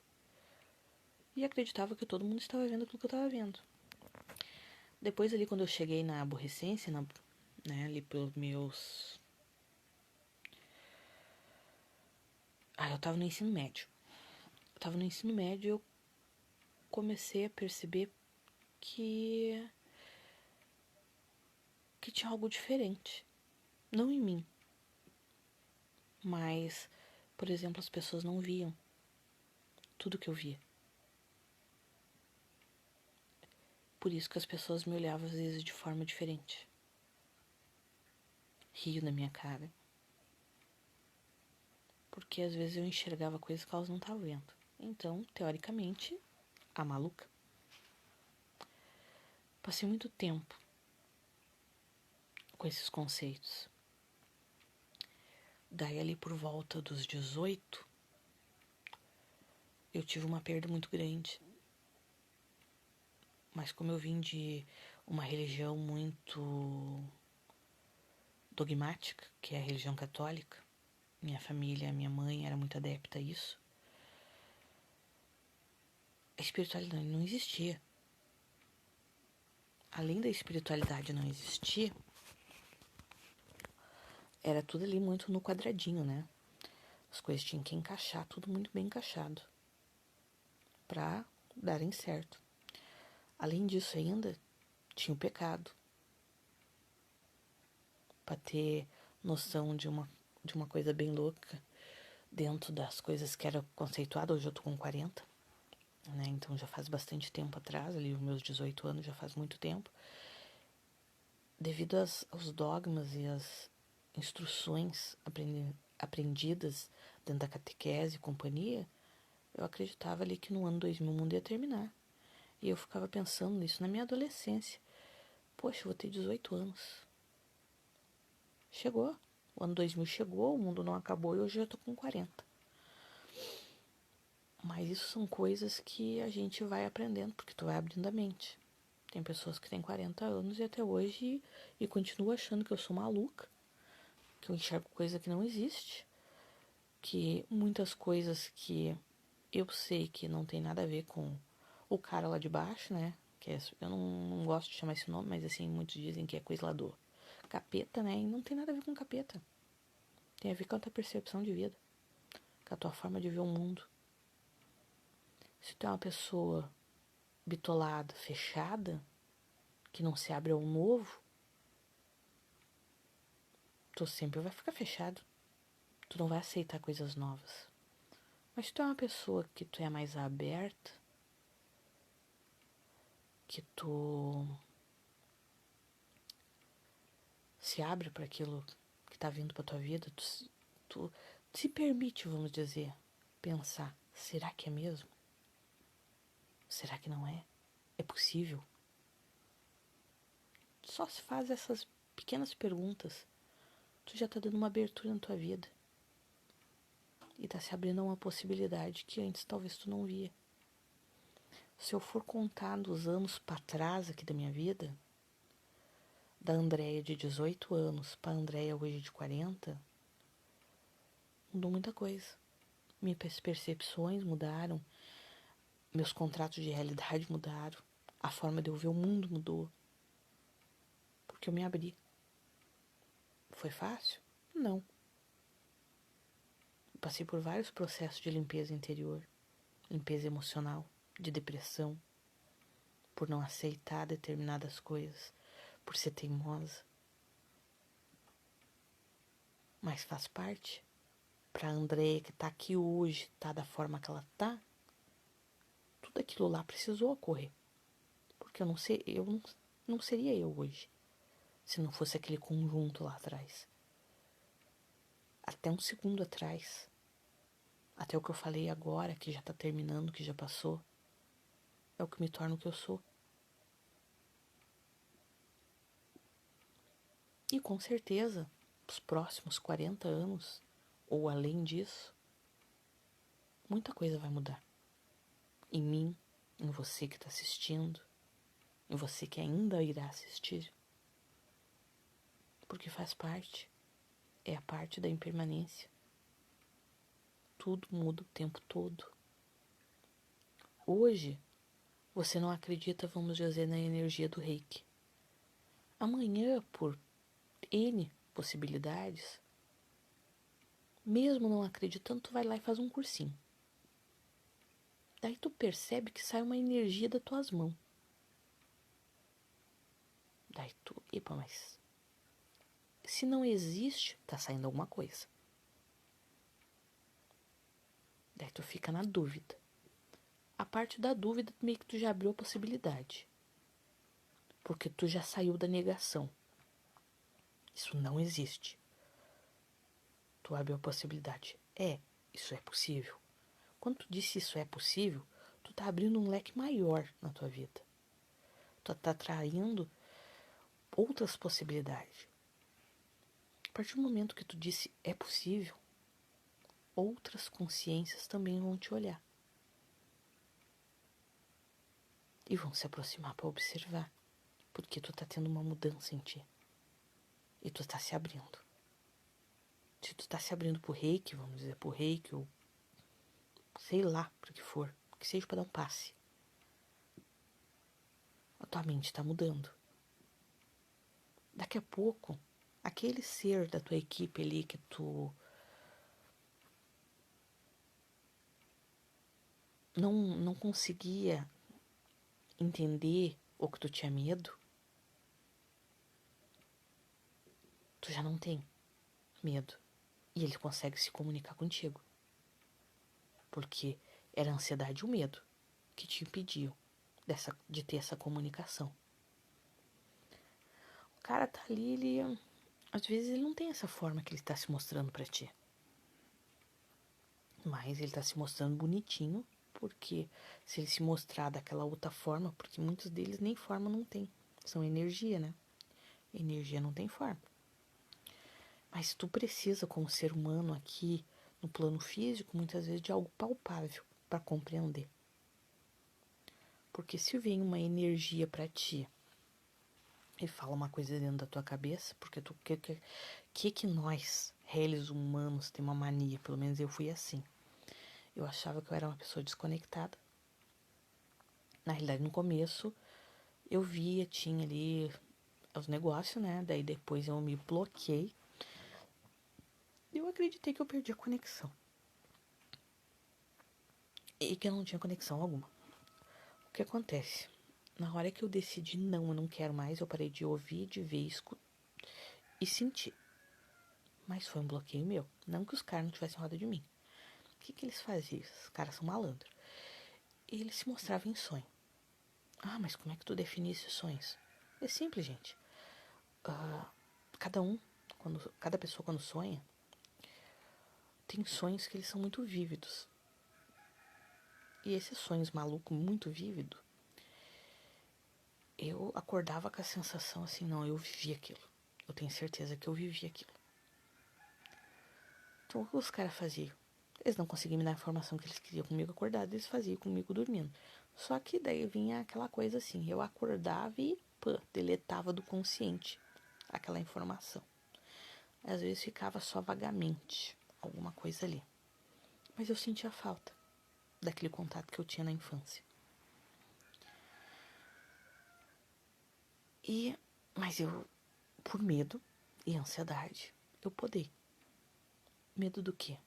E acreditava que todo mundo estava vendo aquilo que eu estava vendo. Depois ali quando eu cheguei na aborrecência, né, ali pelos meus... eu estava no ensino médio. E eu comecei a perceber que tinha algo diferente. Não em mim, mas, por exemplo, as pessoas não viam tudo que eu via. Por isso que as pessoas me olhavam às vezes de forma diferente. Riam na minha cara. Porque às vezes eu enxergava coisas que elas não estavam vendo. Então, teoricamente, a maluca. Passei muito tempo com esses conceitos. Daí ali por volta dos 18, eu tive uma perda muito grande. Mas como eu vim de uma religião muito dogmática, que é a religião católica, minha família, minha mãe era muito adepta a isso, a espiritualidade não existia. Além da espiritualidade não existir, era tudo ali muito no quadradinho, né? As coisas tinham que encaixar, tudo muito bem encaixado, pra darem certo. Além disso ainda, tinha o pecado. Pra ter noção de uma coisa bem louca, dentro das coisas que era conceituada, hoje eu tô com 40, né? Então já faz bastante tempo atrás, ali os meus 18 anos já faz muito tempo. Devido aos dogmas e às instruções aprendidas dentro da catequese e companhia, eu acreditava ali que no ano 2000 o mundo ia terminar. E eu ficava pensando nisso na minha adolescência. Poxa, eu vou ter 18 anos. Chegou. O ano 2000 chegou, o mundo não acabou e hoje eu já tô com 40. Mas isso são coisas que a gente vai aprendendo, porque tu vai abrindo a mente. Tem pessoas que têm 40 anos e até hoje e continuam achando que eu sou maluca, que eu enxergo coisa que não existe, que muitas coisas que eu sei que não tem nada a ver com o cara lá de baixo, né? Que é, eu não gosto de chamar esse nome, mas assim, muitos dizem que é coisa lá do capeta, né? E não tem nada a ver com capeta. Tem a ver com a tua percepção de vida, com a tua forma de ver o mundo. Se tu é uma pessoa bitolada, fechada, que não se abre ao novo, tu sempre vai ficar fechado. Tu não vai aceitar coisas novas. Mas se tu é uma pessoa que tu é mais aberta, que tu se abre para aquilo que tá vindo pra tua vida, tu se permite, vamos dizer, pensar, será que é mesmo? Será que não é? É possível? Só se faz essas pequenas perguntas, tu já tá dando uma abertura na tua vida. E tá se abrindo a uma possibilidade que antes talvez tu não via. Se eu for contar dos anos para trás aqui da minha vida, da Andréia de 18 anos para a Andréia hoje de 40, mudou muita coisa. Minhas percepções mudaram, meus contratos de realidade mudaram, a forma de eu ver o mundo mudou. Porque eu me abri. Foi fácil? Não. Eu passei por vários processos de limpeza interior, limpeza emocional, de depressão, por não aceitar determinadas coisas, por ser teimosa. mas faz parte. Pra Andréia que tá aqui hoje, tá da forma que ela tá, tudo aquilo lá precisou ocorrer. Porque eu não seria eu hoje, se não fosse aquele conjunto lá atrás. Até um segundo atrás, até o que eu falei agora, que já tá terminando, que já passou, é o que me torna o que eu sou. E com certeza, os próximos 40 anos, ou além disso, muita coisa vai mudar. Em mim, em você que está assistindo, em você que ainda irá assistir. Porque faz parte, é a parte da impermanência. Tudo muda o tempo todo. Hoje, você não acredita, vamos dizer, na energia do Reiki. Amanhã, por N possibilidades, mesmo não acreditando, tu vai lá e faz um cursinho. Daí tu percebe que sai uma energia das tuas mãos. Daí tu, epa, mas se não existe, tá saindo alguma coisa. Daí tu fica na dúvida. A parte da dúvida, meio que tu já abriu a possibilidade. Porque tu já saiu da negação. Isso não existe. Tu abriu a possibilidade. Isso é possível. Quando tu disse isso é possível, tu tá abrindo um leque maior na tua vida. Tu tá atraindo outras possibilidades. A partir do momento que tu disse é possível, outras consciências também vão te olhar. E vão se aproximar para observar. Porque tu tá tendo uma mudança em ti. E tu tá se abrindo. Se tu tá se abrindo pro Reiki, vamos dizer, pro Reiki, ou sei lá, pro que for, que seja para dar um passe, a tua mente tá mudando. Daqui a pouco, aquele ser da tua equipe ali que tu não conseguia entender ou que tu tinha medo, tu já não tem medo. E ele consegue se comunicar contigo. Porque era a ansiedade e o medo que te impediam de ter essa comunicação. O cara tá ali, às vezes ele não tem essa forma que ele tá se mostrando pra ti. Mas ele tá se mostrando bonitinho, porque se ele se mostrar daquela outra forma, porque muitos deles nem forma não tem. São energia, né? Energia não tem forma. Mas tu precisa, como ser humano aqui, no plano físico, muitas vezes de algo palpável para compreender. Porque se vem uma energia para ti e fala uma coisa dentro da tua cabeça, porque tu que nós, réis humanos, tem uma mania, pelo menos eu fui assim. Eu achava que eu era uma pessoa desconectada. Na realidade, no começo, eu via, tinha ali os negócios, né? Daí depois eu me bloqueei. Eu acreditei que eu perdi a conexão. E que eu não tinha conexão alguma. O que acontece? Na hora que eu decidi, não, eu não quero mais, eu parei de ouvir, de ver, e sentir. Mas foi um bloqueio meu. Não que os caras não tivessem roda de mim. O que eles faziam? Os caras são malandros. Eles se mostravam em sonho. Ah, mas como é que tu define esses sonhos? É simples, gente. Cada pessoa quando sonha, tem sonhos que eles são muito vívidos. E esses sonhos malucos, muito vívidos, eu acordava com a sensação assim, não, eu vivi aquilo. Eu tenho certeza que eu vivi aquilo. Então, o que os caras faziam? Eles não conseguiam me dar a informação que eles queriam comigo acordado, eles faziam comigo dormindo. Só que daí vinha aquela coisa assim, eu acordava e deletava do consciente aquela informação. Às vezes ficava só vagamente alguma coisa ali. Mas eu sentia falta daquele contato que eu tinha na infância. Mas eu, por medo e ansiedade, eu podei. Medo do quê?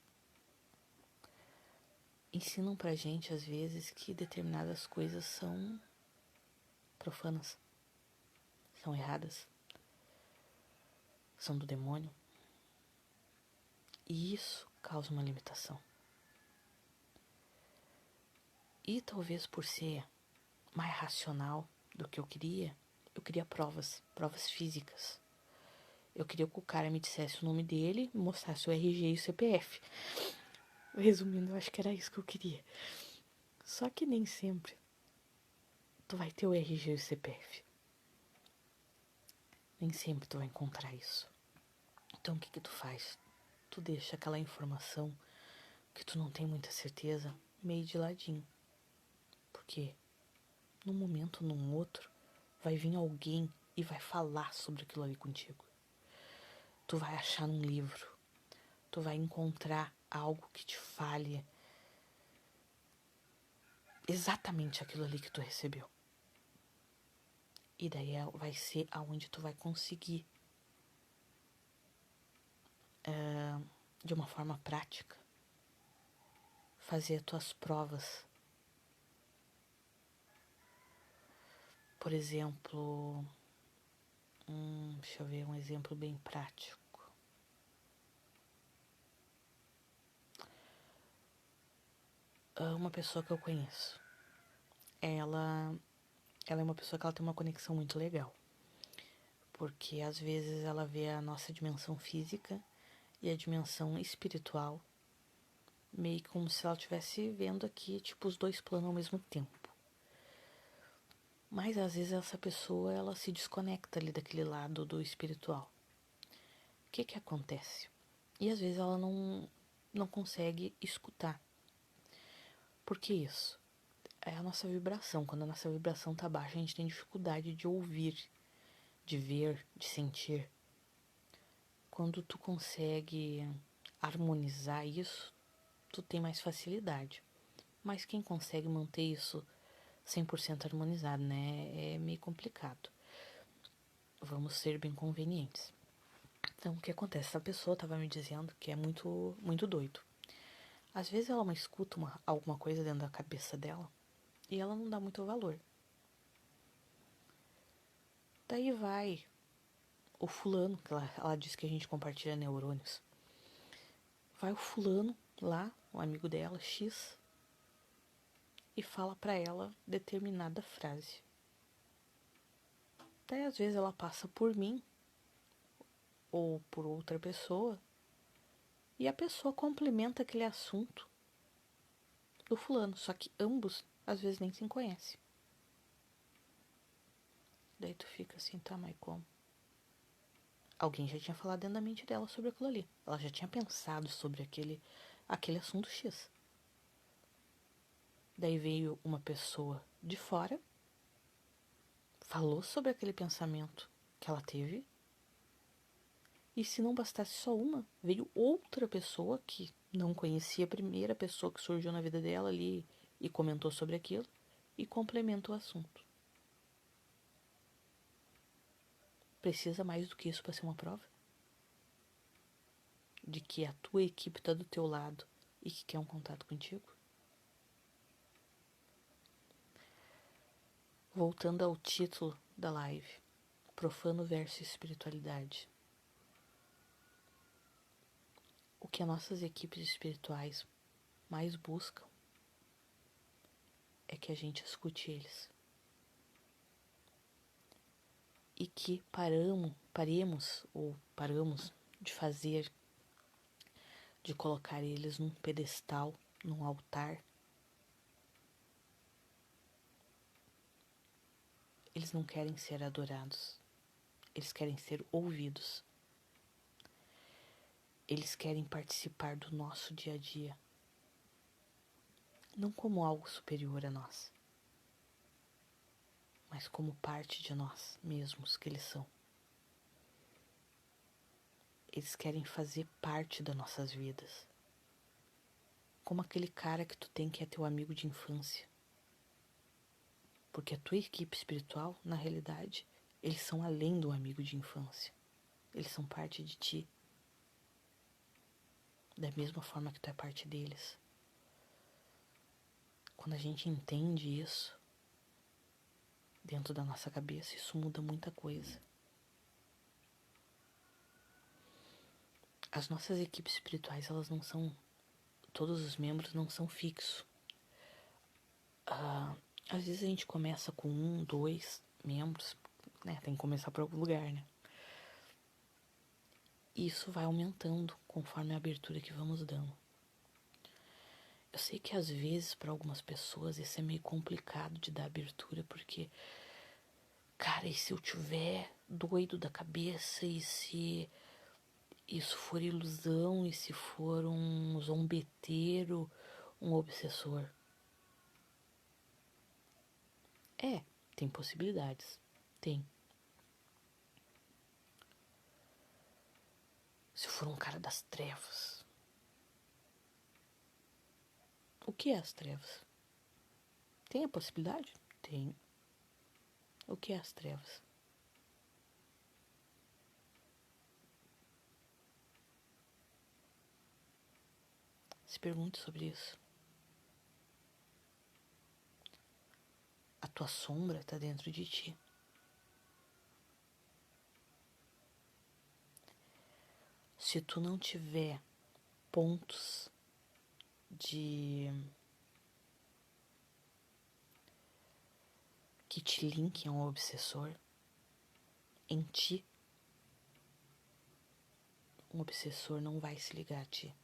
Ensinam pra gente, às vezes, que determinadas coisas são profanas, são erradas, são do demônio. E isso causa uma limitação. E talvez por ser mais racional do que eu queria provas físicas. Eu queria que o cara me dissesse o nome dele, mostrasse o RG e o CPF. Resumindo, eu acho que era isso que eu queria. Só que nem sempre tu vai ter o RG e o CPF. Nem sempre tu vai encontrar isso. Então o que tu faz? Tu deixa aquela informação que tu não tem muita certeza meio de ladinho. Porque num momento ou num outro vai vir alguém e vai falar sobre aquilo ali contigo. Tu vai achar num livro. Tu vai encontrar algo que te fale exatamente aquilo ali que tu recebeu. E daí vai ser aonde tu vai conseguir, de uma forma prática, fazer as tuas provas. Por exemplo, deixa eu ver um exemplo bem prático. Uma pessoa que eu conheço, ela é uma pessoa que ela tem uma conexão muito legal. Porque às vezes ela vê a nossa dimensão física e a dimensão espiritual meio como se ela estivesse vendo aqui, tipo, os dois planos ao mesmo tempo. Mas às vezes essa pessoa, ela se desconecta ali daquele lado do espiritual. O que acontece? E às vezes ela não consegue escutar. Por que isso? É a nossa vibração. Quando a nossa vibração tá baixa, a gente tem dificuldade de ouvir, de ver, de sentir. Quando tu consegue harmonizar isso, tu tem mais facilidade. Mas quem consegue manter isso 100% harmonizado, né? É meio complicado. Vamos ser bem convenientes. Então, o que acontece? Essa pessoa estava me dizendo que é muito, muito doido. Às vezes ela escuta alguma coisa dentro da cabeça dela e ela não dá muito valor. Daí vai o fulano, que ela diz que a gente compartilha neurônios. Vai o fulano lá, o amigo dela, X, e fala pra ela determinada frase. Daí às vezes ela passa por mim ou por outra pessoa e a pessoa complementa aquele assunto do fulano, só que ambos às vezes nem se conhecem. Daí tu fica assim, tá, mas como? Alguém já tinha falado dentro da mente dela sobre aquilo ali. Ela já tinha pensado sobre aquele assunto X. Daí veio uma pessoa de fora, falou sobre aquele pensamento que ela teve. E se não bastasse só uma, veio outra pessoa que não conhecia a primeira pessoa que surgiu na vida dela ali e comentou sobre aquilo e complementa o assunto. Precisa mais do que isso para ser uma prova? De que a tua equipe está do teu lado e que quer um contato contigo? Voltando ao título da live, profano versus espiritualidade. O que as nossas equipes espirituais mais buscam é que a gente escute eles. E que paramos de colocar eles num pedestal, num altar. Eles não querem ser adorados, eles querem ser ouvidos. Eles querem participar do nosso dia a dia, não como algo superior a nós, mas como parte de nós mesmos que eles são. Eles querem fazer parte das nossas vidas, como aquele cara que tu tem que é teu amigo de infância. Porque a tua equipe espiritual, na realidade, eles são além do amigo de infância. Eles são parte de ti. Da mesma forma que tu é parte deles. Quando a gente entende isso, dentro da nossa cabeça, isso muda muita coisa. as nossas equipes espirituais, elas não são, todos os membros não são fixos. Às vezes a gente começa com 1, 2 membros, né? Tem que começar por algum lugar, né? E isso vai aumentando conforme a abertura que vamos dando. Eu sei que às vezes para algumas pessoas isso é meio complicado de dar abertura, porque, cara, e se eu tiver doido da cabeça, e se isso for ilusão, e se for um zombeteiro, um obsessor? Tem possibilidades, tem. Se for um cara das trevas. O que é as trevas? Tem a possibilidade? Tem. O que é as trevas? Se pergunte sobre isso. A tua sombra está dentro de ti. Se tu não tiver pontos de que te linkem ao obsessor em ti, um obsessor não vai se ligar a ti.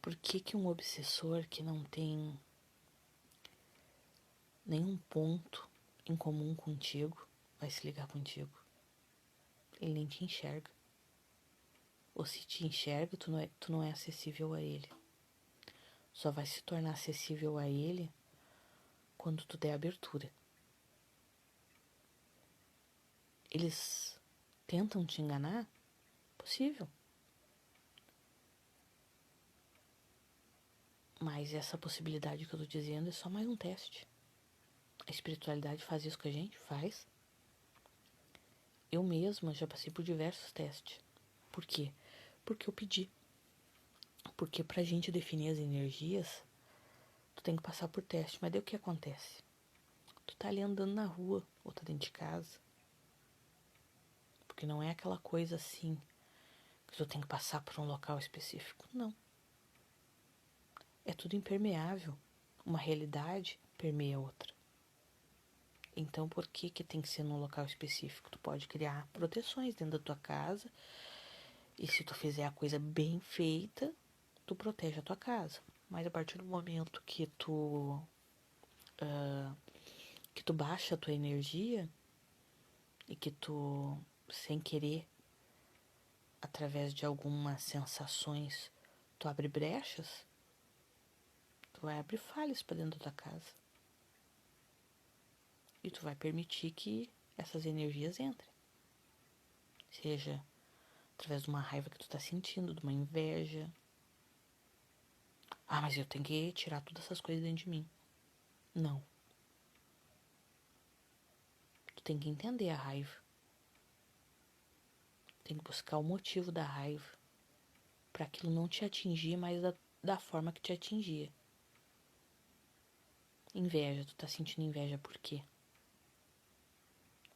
Por que um obsessor que não tem nenhum ponto em comum contigo vai se ligar contigo? Ele nem te enxerga. Ou se te enxerga, tu não é acessível a ele. Só vai se tornar acessível a ele quando tu der abertura. Eles tentam te enganar? Possível. Mas essa possibilidade que eu tô dizendo é só mais um teste. A espiritualidade faz isso com a gente? Faz. Eu mesma já passei por diversos testes. Por quê? Porque eu pedi. Porque pra gente definir as energias, tu tem que passar por teste. Mas daí o que acontece? Tu tá ali andando na rua, ou tá dentro de casa. Porque não é aquela coisa assim, que tu tem que passar por um local específico. Não. É tudo impermeável. Uma realidade permeia outra. Então, por que tem que ser num local específico? Tu pode criar proteções dentro da tua casa. E se tu fizer a coisa bem feita, tu protege a tua casa. Mas a partir do momento que tu baixa a tua energia e que tu, sem querer, através de algumas sensações, tu abre brechas, tu vai abrir falhas para dentro da tua casa. E tu vai permitir que essas energias entrem. Seja através de uma raiva que tu tá sentindo, de uma inveja. Ah, mas eu tenho que tirar todas essas coisas dentro de mim. Não. Tu tem que entender a raiva. Tem que buscar o motivo da raiva. Para aquilo não te atingir mais da forma que te atingia. Inveja. Tu tá sentindo inveja por quê?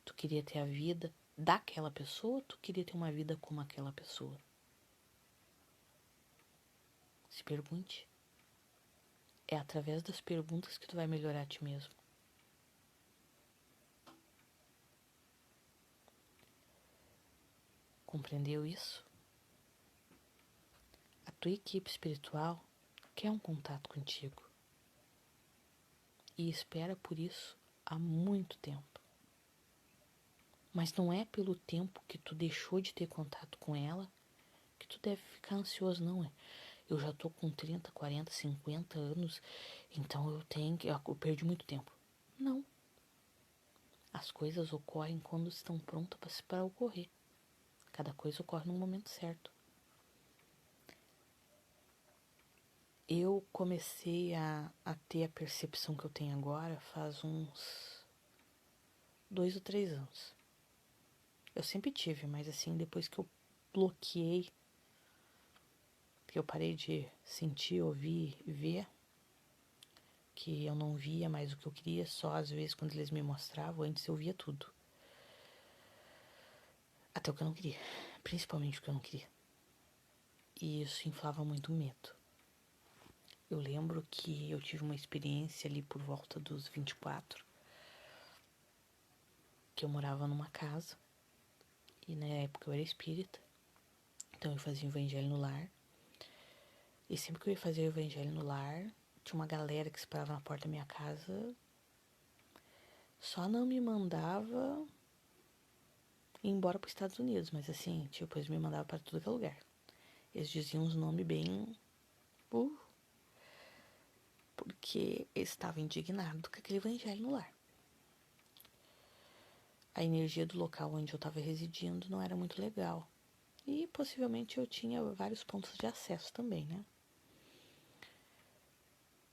Tu queria ter a vida daquela pessoa ou tu queria ter uma vida como aquela pessoa? Se pergunte. É através das perguntas que tu vai melhorar a ti mesmo. Compreendeu isso? A tua equipe espiritual quer um contato contigo. E espera por isso há muito tempo. Mas não é pelo tempo que tu deixou de ter contato com ela que tu deve ficar ansioso, não é? Eu já tô com 30, 40, 50 anos, então eu perdi muito tempo. Não. As coisas ocorrem quando estão prontas para ocorrer. Cada coisa ocorre no momento certo. Eu comecei a ter a percepção que eu tenho agora faz uns 2 ou 3 anos. Eu sempre tive, mas assim, depois que eu bloqueei, que eu parei de sentir, ouvir e ver, porque eu não via mais o que eu queria, só às vezes quando eles me mostravam, antes eu via tudo. Até o que eu não queria, principalmente o que eu não queria. E isso inflava muito o medo. Eu lembro que eu tive uma experiência ali por volta dos 24, que eu morava numa casa, e na época eu era espírita, então eu fazia o evangelho no lar. E sempre que eu ia fazer o evangelho no lar, tinha uma galera que esperava na porta da minha casa, só não me mandava ir embora para os Estados Unidos, mas assim, tipo, eles me mandavam para tudo que é lugar. Eles diziam uns nomes bem... porque eles estavam indignados com aquele evangelho no lar. A energia do local onde eu estava residindo não era muito legal. E possivelmente eu tinha vários pontos de acesso também, né?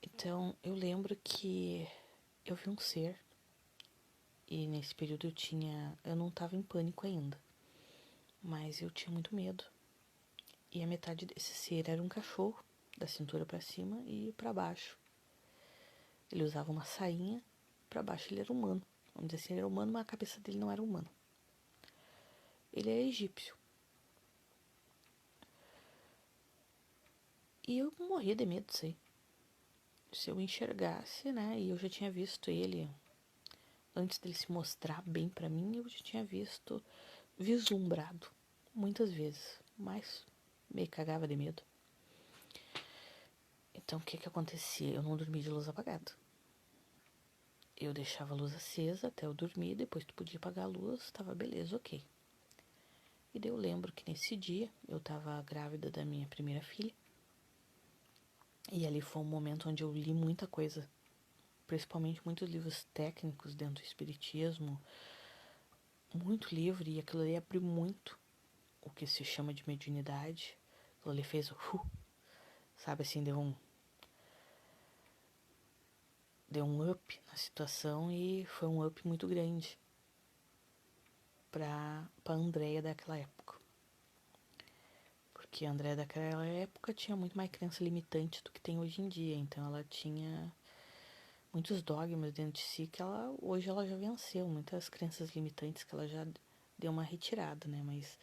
Então eu lembro que eu vi um ser, e nesse período eu não estava em pânico ainda, mas eu tinha muito medo. E a metade desse ser era um cachorro, da cintura para cima e para baixo. Ele usava uma sainha, para baixo ele era humano. Vamos dizer assim, ele era humano, mas a cabeça dele não era humana. Ele é egípcio. E eu morria de medo disso aí. Se eu enxergasse, né, e eu já tinha visto ele, antes dele se mostrar bem pra mim, eu já tinha visto vislumbrado muitas vezes, mas me cagava de medo. Então o que acontecia? Eu não dormia de luz apagada. Eu deixava a luz acesa até eu dormir, depois tu podia apagar a luz, tava beleza, ok. E daí eu lembro que nesse dia eu tava grávida da minha primeira filha. E ali foi um momento onde eu li muita coisa, principalmente muitos livros técnicos dentro do espiritismo, muito livro, e aquilo ali abriu muito o que se chama de mediunidade. Aquilo ali fez sabe assim, deu um up na situação, e foi um up muito grande pra Andréia daquela época. Porque a Andréia daquela época tinha muito mais crença limitante do que tem hoje em dia, então ela tinha muitos dogmas dentro de si que hoje ela já venceu, muitas crenças limitantes que ela já deu uma retirada, né? Mas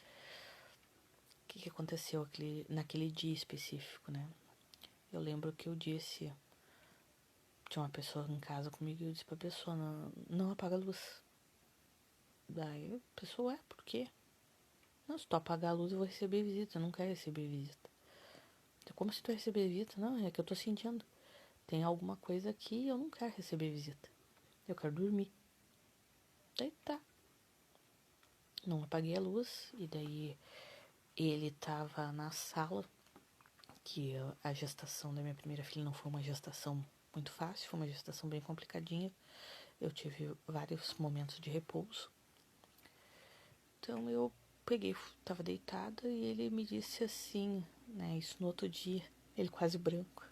o que aconteceu naquele dia específico, né? Eu lembro que eu disse, tinha uma pessoa em casa comigo, e eu disse pra pessoa, não apaga a luz. Daí a pessoa, por quê? Não, se tu apagar a luz eu vou receber visita, eu não quero receber visita. Então, como se tu receber visita? Não, é que eu tô sentindo. Tem alguma coisa que eu não quero receber visita. Eu quero dormir. Daí tá. Não apaguei a luz, e daí ele tava na sala, que a gestação da minha primeira filha não foi uma gestação muito fácil, foi uma gestação bem complicadinha. Eu tive vários momentos de repouso. Então eu peguei, tava deitada, e ele me disse assim, né, isso no outro dia, ele quase branco.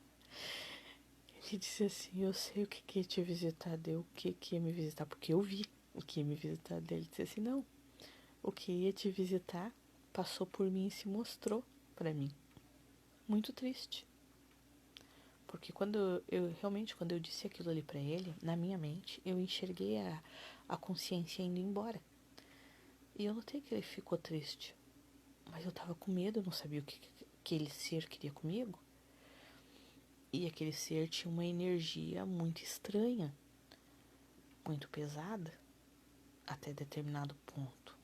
Ele disse assim, eu sei o que ia te visitar, deu o que ia me visitar, porque eu vi o que ia me visitar dele. Ele disse assim, não, o que ia te visitar passou por mim e se mostrou pra mim. Muito triste. Porque quando eu disse aquilo ali pra ele, na minha mente, eu enxerguei a consciência indo embora. E eu notei que ele ficou triste. Mas eu tava com medo, eu não sabia o que aquele ser queria comigo. E aquele ser tinha uma energia muito estranha, muito pesada, até determinado ponto.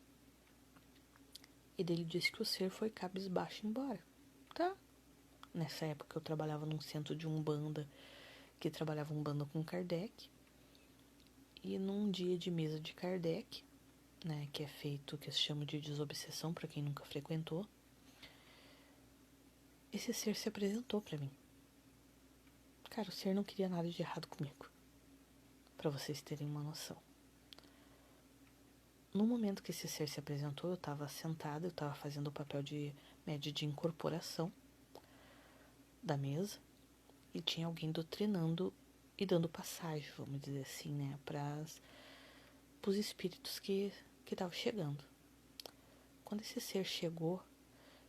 E daí ele disse que o ser foi cabisbaixo embora. Tá. Nessa época eu trabalhava num centro de umbanda, que trabalhava umbanda com Kardec. E num dia de mesa de Kardec, né, que é feito, que se chama de desobsessão, para quem nunca frequentou, esse ser se apresentou para mim. Cara, o ser não queria nada de errado comigo, para vocês terem uma noção. No momento que esse ser se apresentou, eu estava sentada, eu estava fazendo o papel de média de incorporação da mesa, e tinha alguém doutrinando e dando passagem, vamos dizer assim, né, para os espíritos que estavam chegando. Quando esse ser chegou,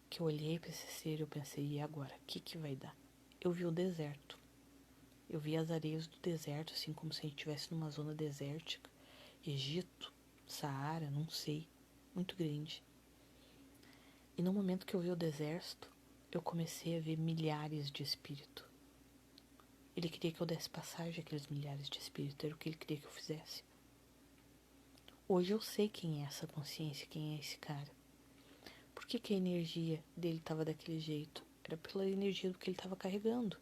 que eu olhei para esse ser, eu pensei, e agora? O que vai dar? Eu vi o deserto. Eu via as areias do deserto, assim, como se a gente estivesse numa zona desértica. Egito, Saara, não sei. Muito grande. E no momento que eu vi o deserto, eu comecei a ver milhares de espíritos. Ele queria que eu desse passagem àqueles milhares de espíritos, era o que ele queria que eu fizesse. Hoje eu sei quem é essa consciência, quem é esse cara. Por que que a energia dele estava daquele jeito? Era pela energia do que ele estava carregando.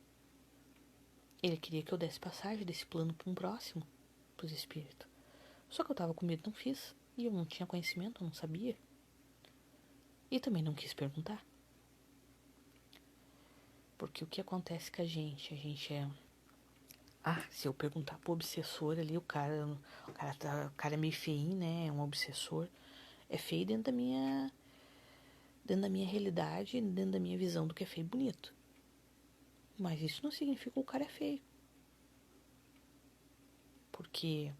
Ele queria que eu desse passagem desse plano para um próximo, para os espíritos. Só que eu estava com medo, não fiz. E eu não tinha conhecimento, eu não sabia. E também não quis perguntar. Porque o que acontece com a gente? A gente é... se eu perguntar pro obsessor ali, o cara é meio feinho, né? É um obsessor. É feio dentro da minha realidade, dentro da minha visão do que é feio e bonito. Mas isso não significa que o cara é feio. Porque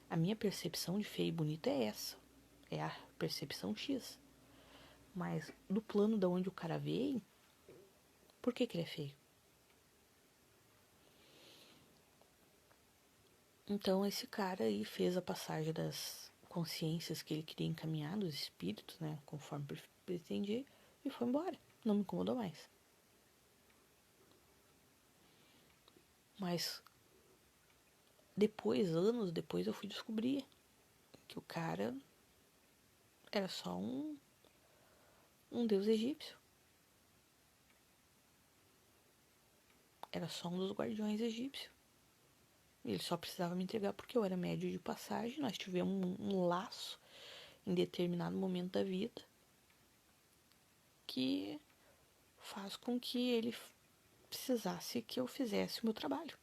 a minha percepção de feio e bonito é essa. É a percepção X. Mas do plano de onde o cara veio, por que ele é feio? Então esse cara aí fez a passagem das consciências que ele queria encaminhar, dos espíritos, né? Conforme pretendia, e foi embora. Não me incomodou mais. Mas depois, anos depois, eu fui descobrir que o cara era só um deus egípcio. Era só um dos guardiões egípcios. Ele só precisava me entregar porque eu era médio de passagem. Nós tivemos um laço em determinado momento da vida que faz com que ele precisasse que eu fizesse o meu trabalho.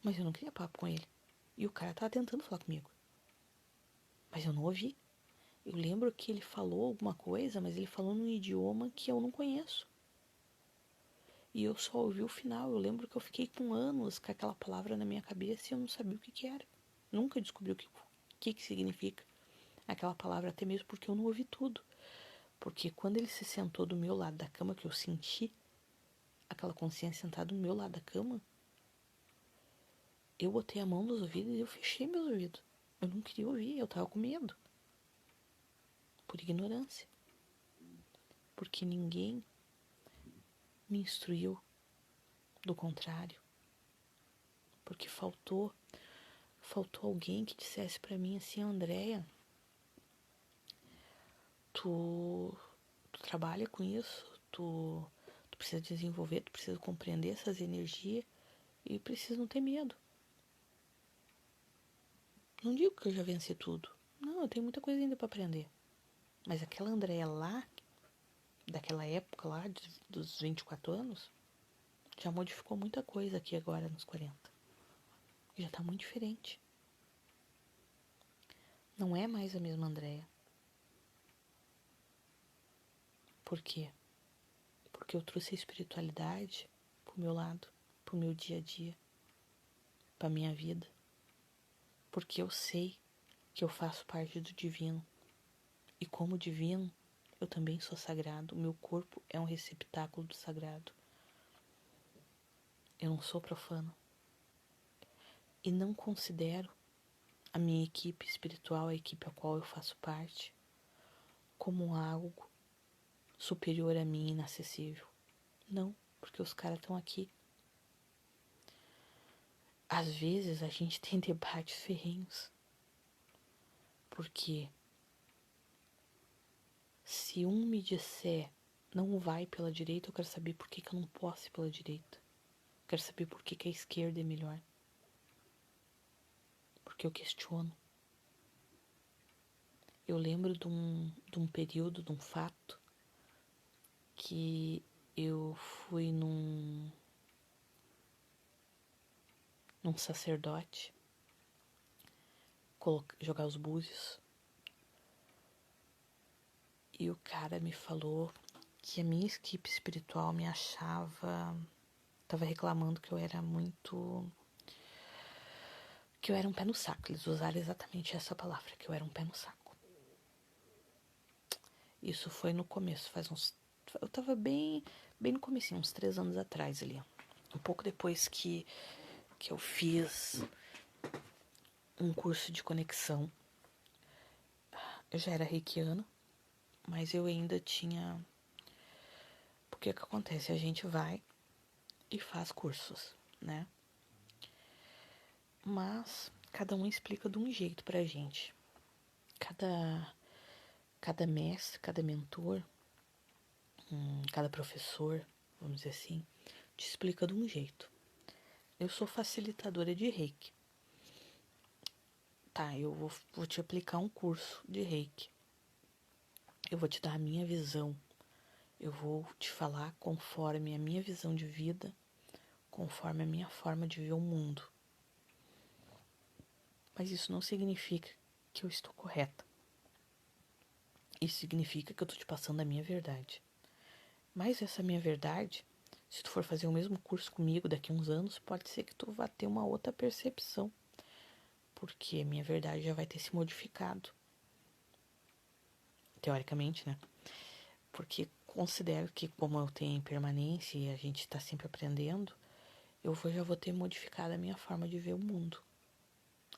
Mas eu não queria papo com ele. E o cara tava tentando falar comigo. Mas eu não ouvi. Eu lembro que ele falou alguma coisa, mas ele falou num idioma que eu não conheço. E eu só ouvi o final. Eu lembro que eu fiquei com anos com aquela palavra na minha cabeça e eu não sabia o que que era. Nunca descobri o que significa aquela palavra, até mesmo porque eu não ouvi tudo. Porque quando ele se sentou do meu lado da cama, que eu senti aquela consciência sentada do meu lado da cama, eu botei a mão nos ouvidos e eu fechei meus ouvidos. Eu não queria ouvir, eu tava com medo. Por ignorância. Porque ninguém me instruiu do contrário. Porque faltou alguém que dissesse pra mim assim: Andréia, tu trabalha com isso, tu precisa desenvolver, tu precisa compreender essas energias e precisa não ter medo. Não digo que eu já venci tudo. Não, eu tenho muita coisa ainda pra aprender. Mas aquela Andréia lá, daquela época lá, dos 24 anos, já modificou muita coisa aqui agora nos 40. Já tá muito diferente. Não é mais a mesma Andréia. Por quê? Porque eu trouxe a espiritualidade pro meu lado, pro meu dia a dia, pra minha vida. Porque eu sei que eu faço parte do divino. E como divino, eu também sou sagrado. O meu corpo é um receptáculo do sagrado. Eu não sou profano. E não considero a minha equipe espiritual, a equipe a qual eu faço parte, como algo superior a mim, inacessível. Não, porque os caras estão aqui. Às vezes a gente tem debates ferrenhos. Porque se um me disser não vai pela direita, eu quero saber por que eu não posso ir pela direita. Eu quero saber por que a esquerda é melhor. Porque eu questiono. Eu lembro de um período, de um fato, que eu fui num sacerdote jogar os búzios. E o cara me falou que a minha equipe espiritual me achava... Tava reclamando que eu era muito... Que eu era um pé no saco. Eles usaram exatamente essa palavra, que eu era um pé no saco. Isso foi no começo, eu tava bem no comecinho, uns 3 anos atrás ali. um pouco depois que eu fiz um curso de conexão. Eu já era reikiana, mas eu ainda tinha... Porque o que acontece? A gente vai e faz cursos, né? Mas cada um explica de um jeito pra gente. Cada mestre, cada mentor, cada professor, vamos dizer assim, te explica de um jeito. Eu sou facilitadora de Reiki. Tá, eu vou te aplicar um curso de Reiki. Eu vou te dar a minha visão. Eu vou te falar conforme a minha visão de vida, conforme a minha forma de ver o mundo. Mas isso não significa que eu estou correta. Isso significa que eu estou te passando a minha verdade. Mas essa minha verdade, se tu for fazer o mesmo curso comigo daqui a uns anos, pode ser que tu vá ter uma outra percepção. Porque a minha verdade já vai ter se modificado. Teoricamente, né? Porque considero que como eu tenho impermanência e a gente está sempre aprendendo, já vou ter modificado a minha forma de ver o mundo.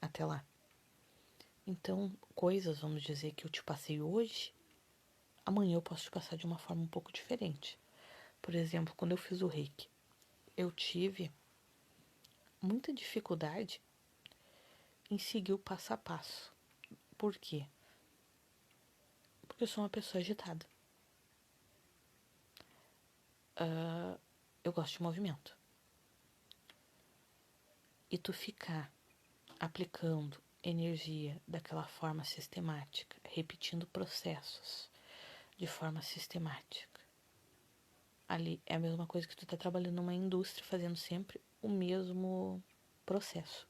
Até lá. Então, coisas, vamos dizer, que eu te passei hoje, amanhã eu posso te passar de uma forma um pouco diferente. Por exemplo, quando eu fiz o Reiki, eu tive muita dificuldade em seguir o passo a passo. Por quê? Porque eu sou uma pessoa agitada. Eu gosto de movimento. E tu ficar aplicando energia daquela forma sistemática, repetindo processos de forma sistemática. Ali é a mesma coisa que tu tá trabalhando numa indústria, fazendo sempre o mesmo processo.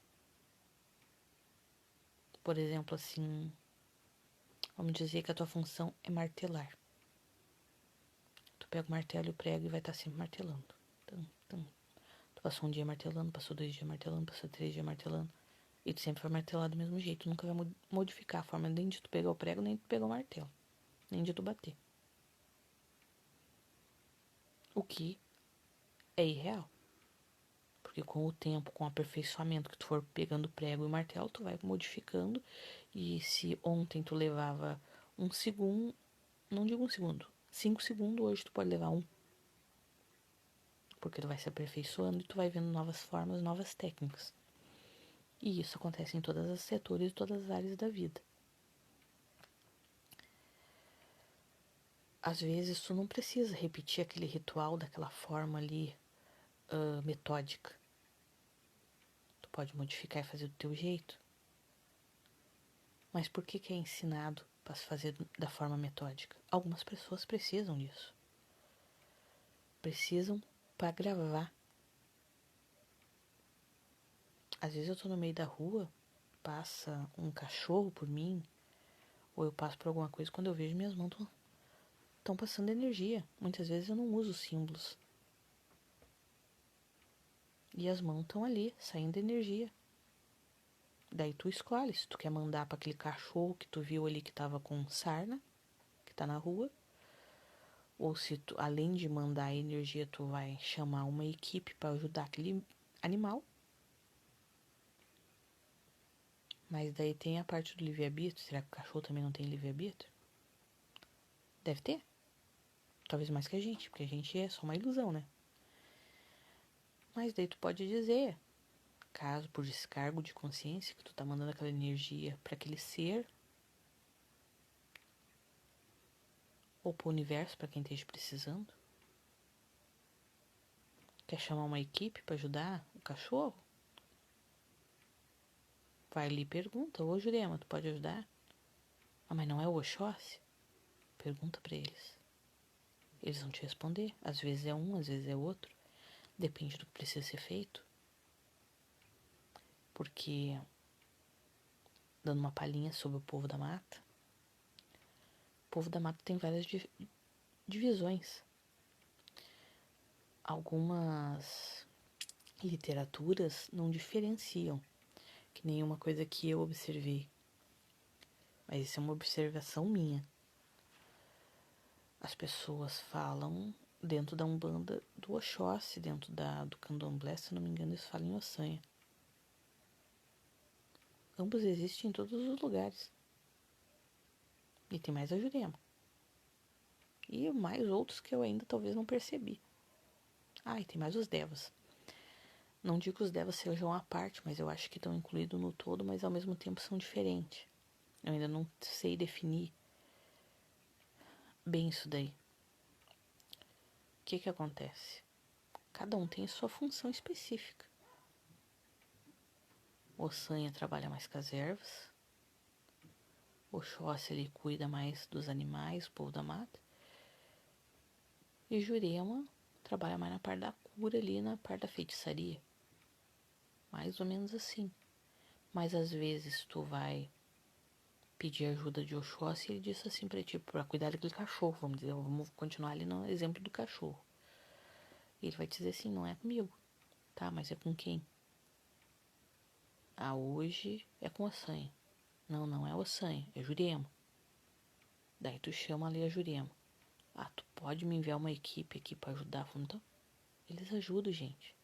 Por exemplo, assim, vamos dizer que a tua função é martelar. Tu pega o martelo e o prego e vai estar sempre martelando. Tum, tum. Tu passou um dia martelando, passou 2 dias martelando, passou 3 dias martelando. E tu sempre vai martelar do mesmo jeito. Tu nunca vai modificar a forma nem de tu pegar o prego, nem de tu pegar o martelo. Nem de tu bater. O que é irreal. Porque com o tempo, com o aperfeiçoamento que tu for pegando o prego e o martelo, tu vai modificando. E se ontem tu levava 1 segundo, não digo 1 segundo, 5 segundos, hoje tu pode levar 1. Porque tu vai se aperfeiçoando e tu vai vendo novas formas, novas técnicas. E isso acontece em todos os setores e todas as áreas da vida. Às vezes tu não precisa repetir aquele ritual daquela forma ali metódica. Tu pode modificar e fazer do teu jeito. Mas por que é ensinado para se fazer da forma metódica? Algumas pessoas precisam disso. Precisam para gravar. Às vezes eu tô no meio da rua, passa um cachorro por mim, ou eu passo por alguma coisa, quando eu vejo minhas mãos estão passando energia. Muitas vezes eu não uso símbolos. E as mãos estão ali, saindo energia. Daí tu escolhe se tu quer mandar para aquele cachorro que tu viu ali que tava com sarna, que tá na rua, ou se tu, além de mandar a energia, tu vai chamar uma equipe para ajudar aquele animal. Mas daí tem a parte do livre-arbítrio. Será que o cachorro também não tem livre-arbítrio? Deve ter. Talvez mais que a gente, porque a gente é só uma ilusão, né? Mas daí tu pode dizer, caso por descargo de consciência, que tu tá mandando aquela energia para aquele ser, ou pro universo, para quem esteja precisando. Quer chamar uma equipe para ajudar o cachorro? Vai ali e pergunta, ô Jurema, tu pode ajudar? Ah, mas não é o Oxóssi? Pergunta para eles. Eles vão te responder. Às vezes é um, às vezes é outro. Depende do que precisa ser feito. Porque, dando uma palhinha sobre o povo da mata, o povo da mata tem várias divisões. Algumas literaturas não diferenciam, que nenhuma coisa que eu observei. Mas isso é uma observação minha. As pessoas falam dentro da Umbanda do Oxóssi, dentro do Candomblé, se não me engano, eles falam em Ossanha. Ambos existem em todos os lugares. E tem mais a Jurema. E mais outros que eu ainda talvez não percebi. E tem mais os Devas. Não digo que os Devas sejam à parte, mas eu acho que estão incluídos no todo, mas ao mesmo tempo são diferentes. Eu ainda não sei definir bem isso daí. O que acontece? Cada um tem a sua função específica. O Ossanha trabalha mais com as ervas. O Oxóssi, ele cuida mais dos animais, o povo da mata. E Jurema trabalha mais na parte da cura ali, na parte da feitiçaria. Mais ou menos assim. Mas às vezes tu vai pedir ajuda de Oxóssi e ele disse assim pra ti, pra cuidar daquele cachorro, vamos dizer, vamos continuar ali no exemplo do cachorro. E ele vai te dizer assim, não é comigo, tá, mas é com quem? Hoje é com Ossanha. Não, não é Ossanha, é Jurema. Daí tu chama ali a Jurema. Tu pode me enviar uma equipe aqui pra ajudar? Então, eles ajudam, gente.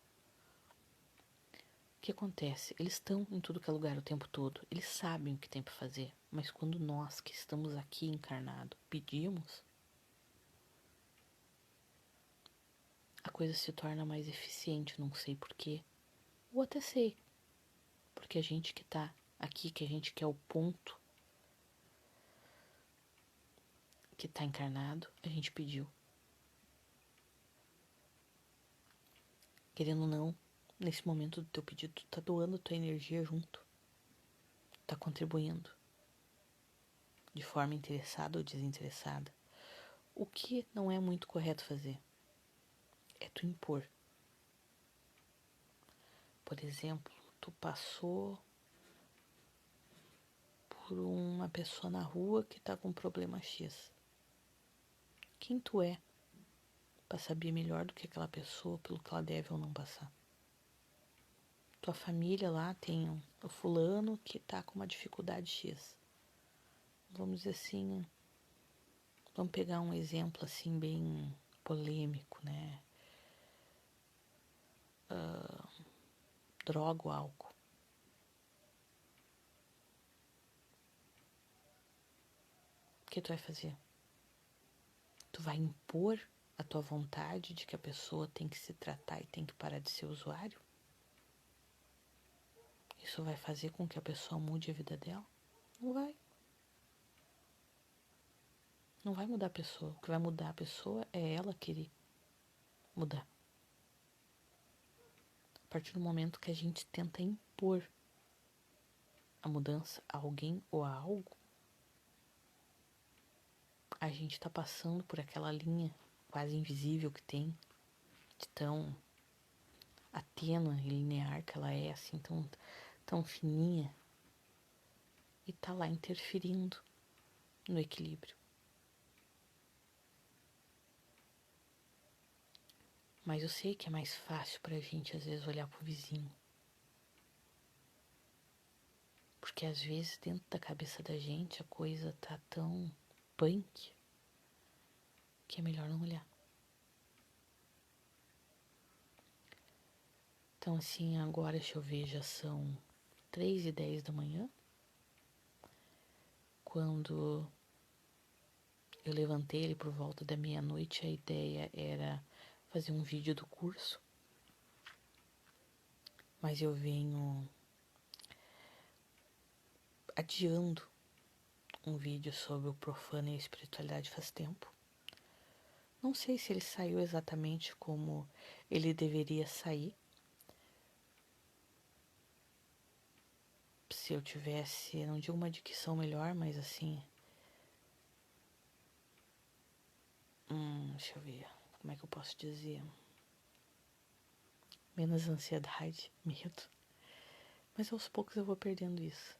O que acontece? Eles estão em tudo que é lugar o tempo todo. Eles sabem o que tem pra fazer. Mas quando nós que estamos aqui encarnados pedimos, a coisa se torna mais eficiente, não sei porquê. Ou até sei. Porque a gente que tá aqui, que a gente quer o ponto que tá encarnado, a gente pediu. Querendo ou não, nesse momento do teu pedido, tu tá doando tua energia junto. Tá contribuindo. De forma interessada ou desinteressada. O que não é muito correto fazer é tu impor. Por exemplo, tu passou por uma pessoa na rua que tá com problema X. Quem tu é para saber melhor do que aquela pessoa pelo que ela deve ou não passar? Tua família lá tem o fulano que tá com uma dificuldade X. Vamos dizer assim, vamos pegar um exemplo assim bem polêmico, né? Droga ou álcool. O que tu vai fazer? Tu vai impor a tua vontade de que a pessoa tem que se tratar e tem que parar de ser usuário? Isso vai fazer com que a pessoa mude a vida dela? Não vai. Não vai mudar a pessoa. O que vai mudar a pessoa é ela querer mudar. A partir do momento que a gente tenta impor a mudança a alguém ou a algo, a gente está passando por aquela linha quase invisível que tem, de tão tênue e linear que ela é, assim, tão fininha, e tá lá interferindo no equilíbrio. Mas eu sei que é mais fácil pra gente, às vezes, olhar pro vizinho. Porque, às vezes, dentro da cabeça da gente, a coisa tá tão punk que é melhor não olhar. Então, assim, agora, deixa eu ver, já são 3h10 da manhã. Quando eu levantei ele por volta da meia-noite, a ideia era fazer um vídeo do curso. Mas eu venho adiando um vídeo sobre o profano e a espiritualidade faz tempo. Não sei se ele saiu exatamente como ele deveria sair. Se eu tivesse, não digo uma dicção melhor, mas assim... deixa eu ver, como é que eu posso dizer? Menos ansiedade, medo. Mas aos poucos eu vou perdendo isso.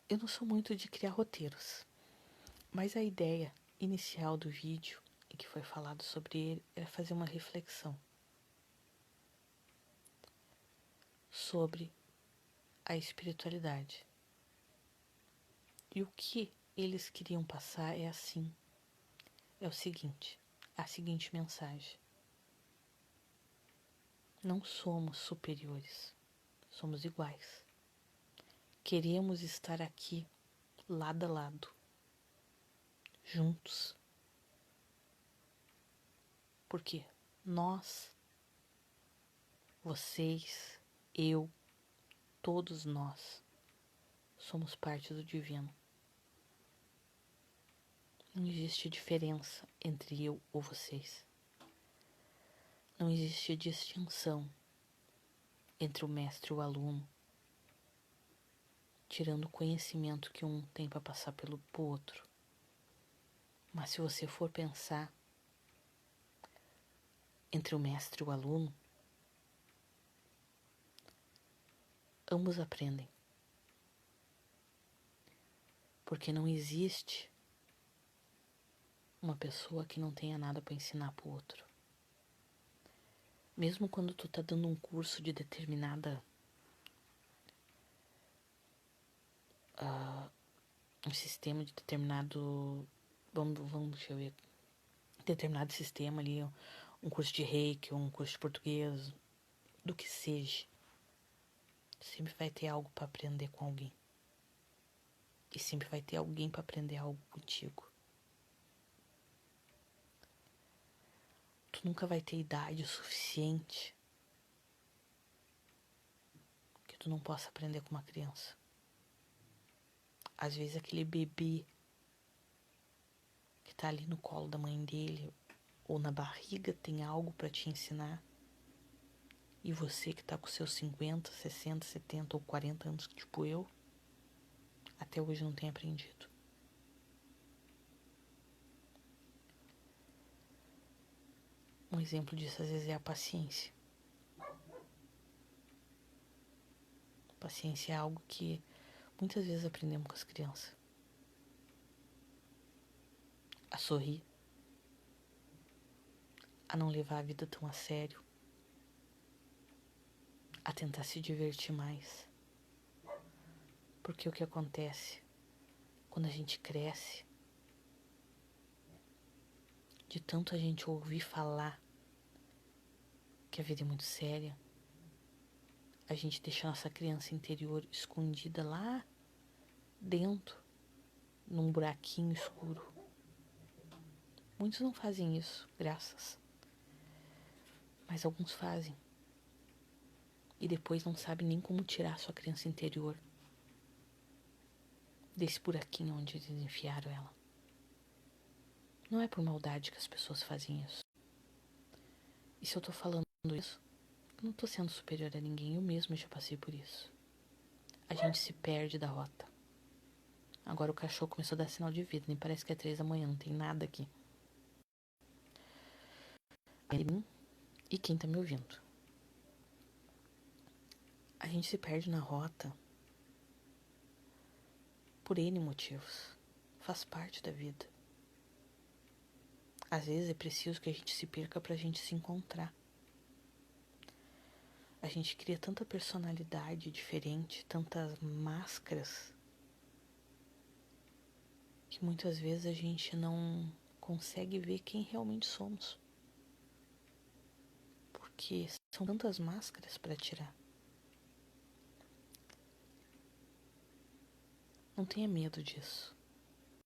Eu não sou muito de criar roteiros, mas a ideia inicial do vídeo, e que foi falado sobre ele, era fazer uma reflexão sobre a espiritualidade. E o que eles queriam passar é assim, é o seguinte: a seguinte mensagem: não somos superiores, somos iguais. Queremos estar aqui, lado a lado, juntos. Porque nós, vocês, eu, todos nós, somos parte do divino. Não existe diferença entre eu ou vocês. Não existe distinção entre o mestre e o aluno, tirando o conhecimento que um tem para passar pro outro. Mas se você for pensar entre o mestre e o aluno, ambos aprendem. Porque não existe uma pessoa que não tenha nada para ensinar pro outro. Mesmo quando tu tá dando um curso de determinada um sistema de determinado, deixa eu ver, determinado sistema ali, um curso de reiki, um curso de português, do que seja, sempre vai ter algo para aprender com alguém. E sempre vai ter alguém para aprender algo contigo. Tu nunca vai ter idade suficiente que tu não possa aprender com uma criança. Às vezes aquele bebê que tá ali no colo da mãe dele ou na barriga tem algo para te ensinar. E você que tá com seus 50, 60, 70 ou 40 anos, tipo eu, até hoje não tem aprendido. Um exemplo disso às vezes é a paciência. Paciência é algo que muitas vezes aprendemos com as crianças. A sorrir, a não levar a vida tão a sério, a tentar se divertir mais. Porque o que acontece quando a gente cresce, de tanto a gente ouvir falar que a vida é muito séria, a gente deixa a nossa criança interior escondida lá dentro, num buraquinho escuro. Muitos não fazem isso, graças. Mas alguns fazem. E depois não sabem nem como tirar a sua criança interior desse buraquinho onde eles enfiaram ela. Não é por maldade que as pessoas fazem isso. E se eu tô falando isso, eu não tô sendo superior a ninguém, eu mesma já passei por isso. A gente se perde da rota. Agora o cachorro começou a dar sinal de vida, nem parece que é 3 da manhã, não tem nada aqui. E quem tá me ouvindo? A gente se perde na rota por N motivos. Faz parte da vida. Às vezes é preciso que a gente se perca pra gente se encontrar. A gente cria tanta personalidade diferente, tantas máscaras, que muitas vezes a gente não consegue ver quem realmente somos. Porque são tantas máscaras para tirar. Não tenha medo disso.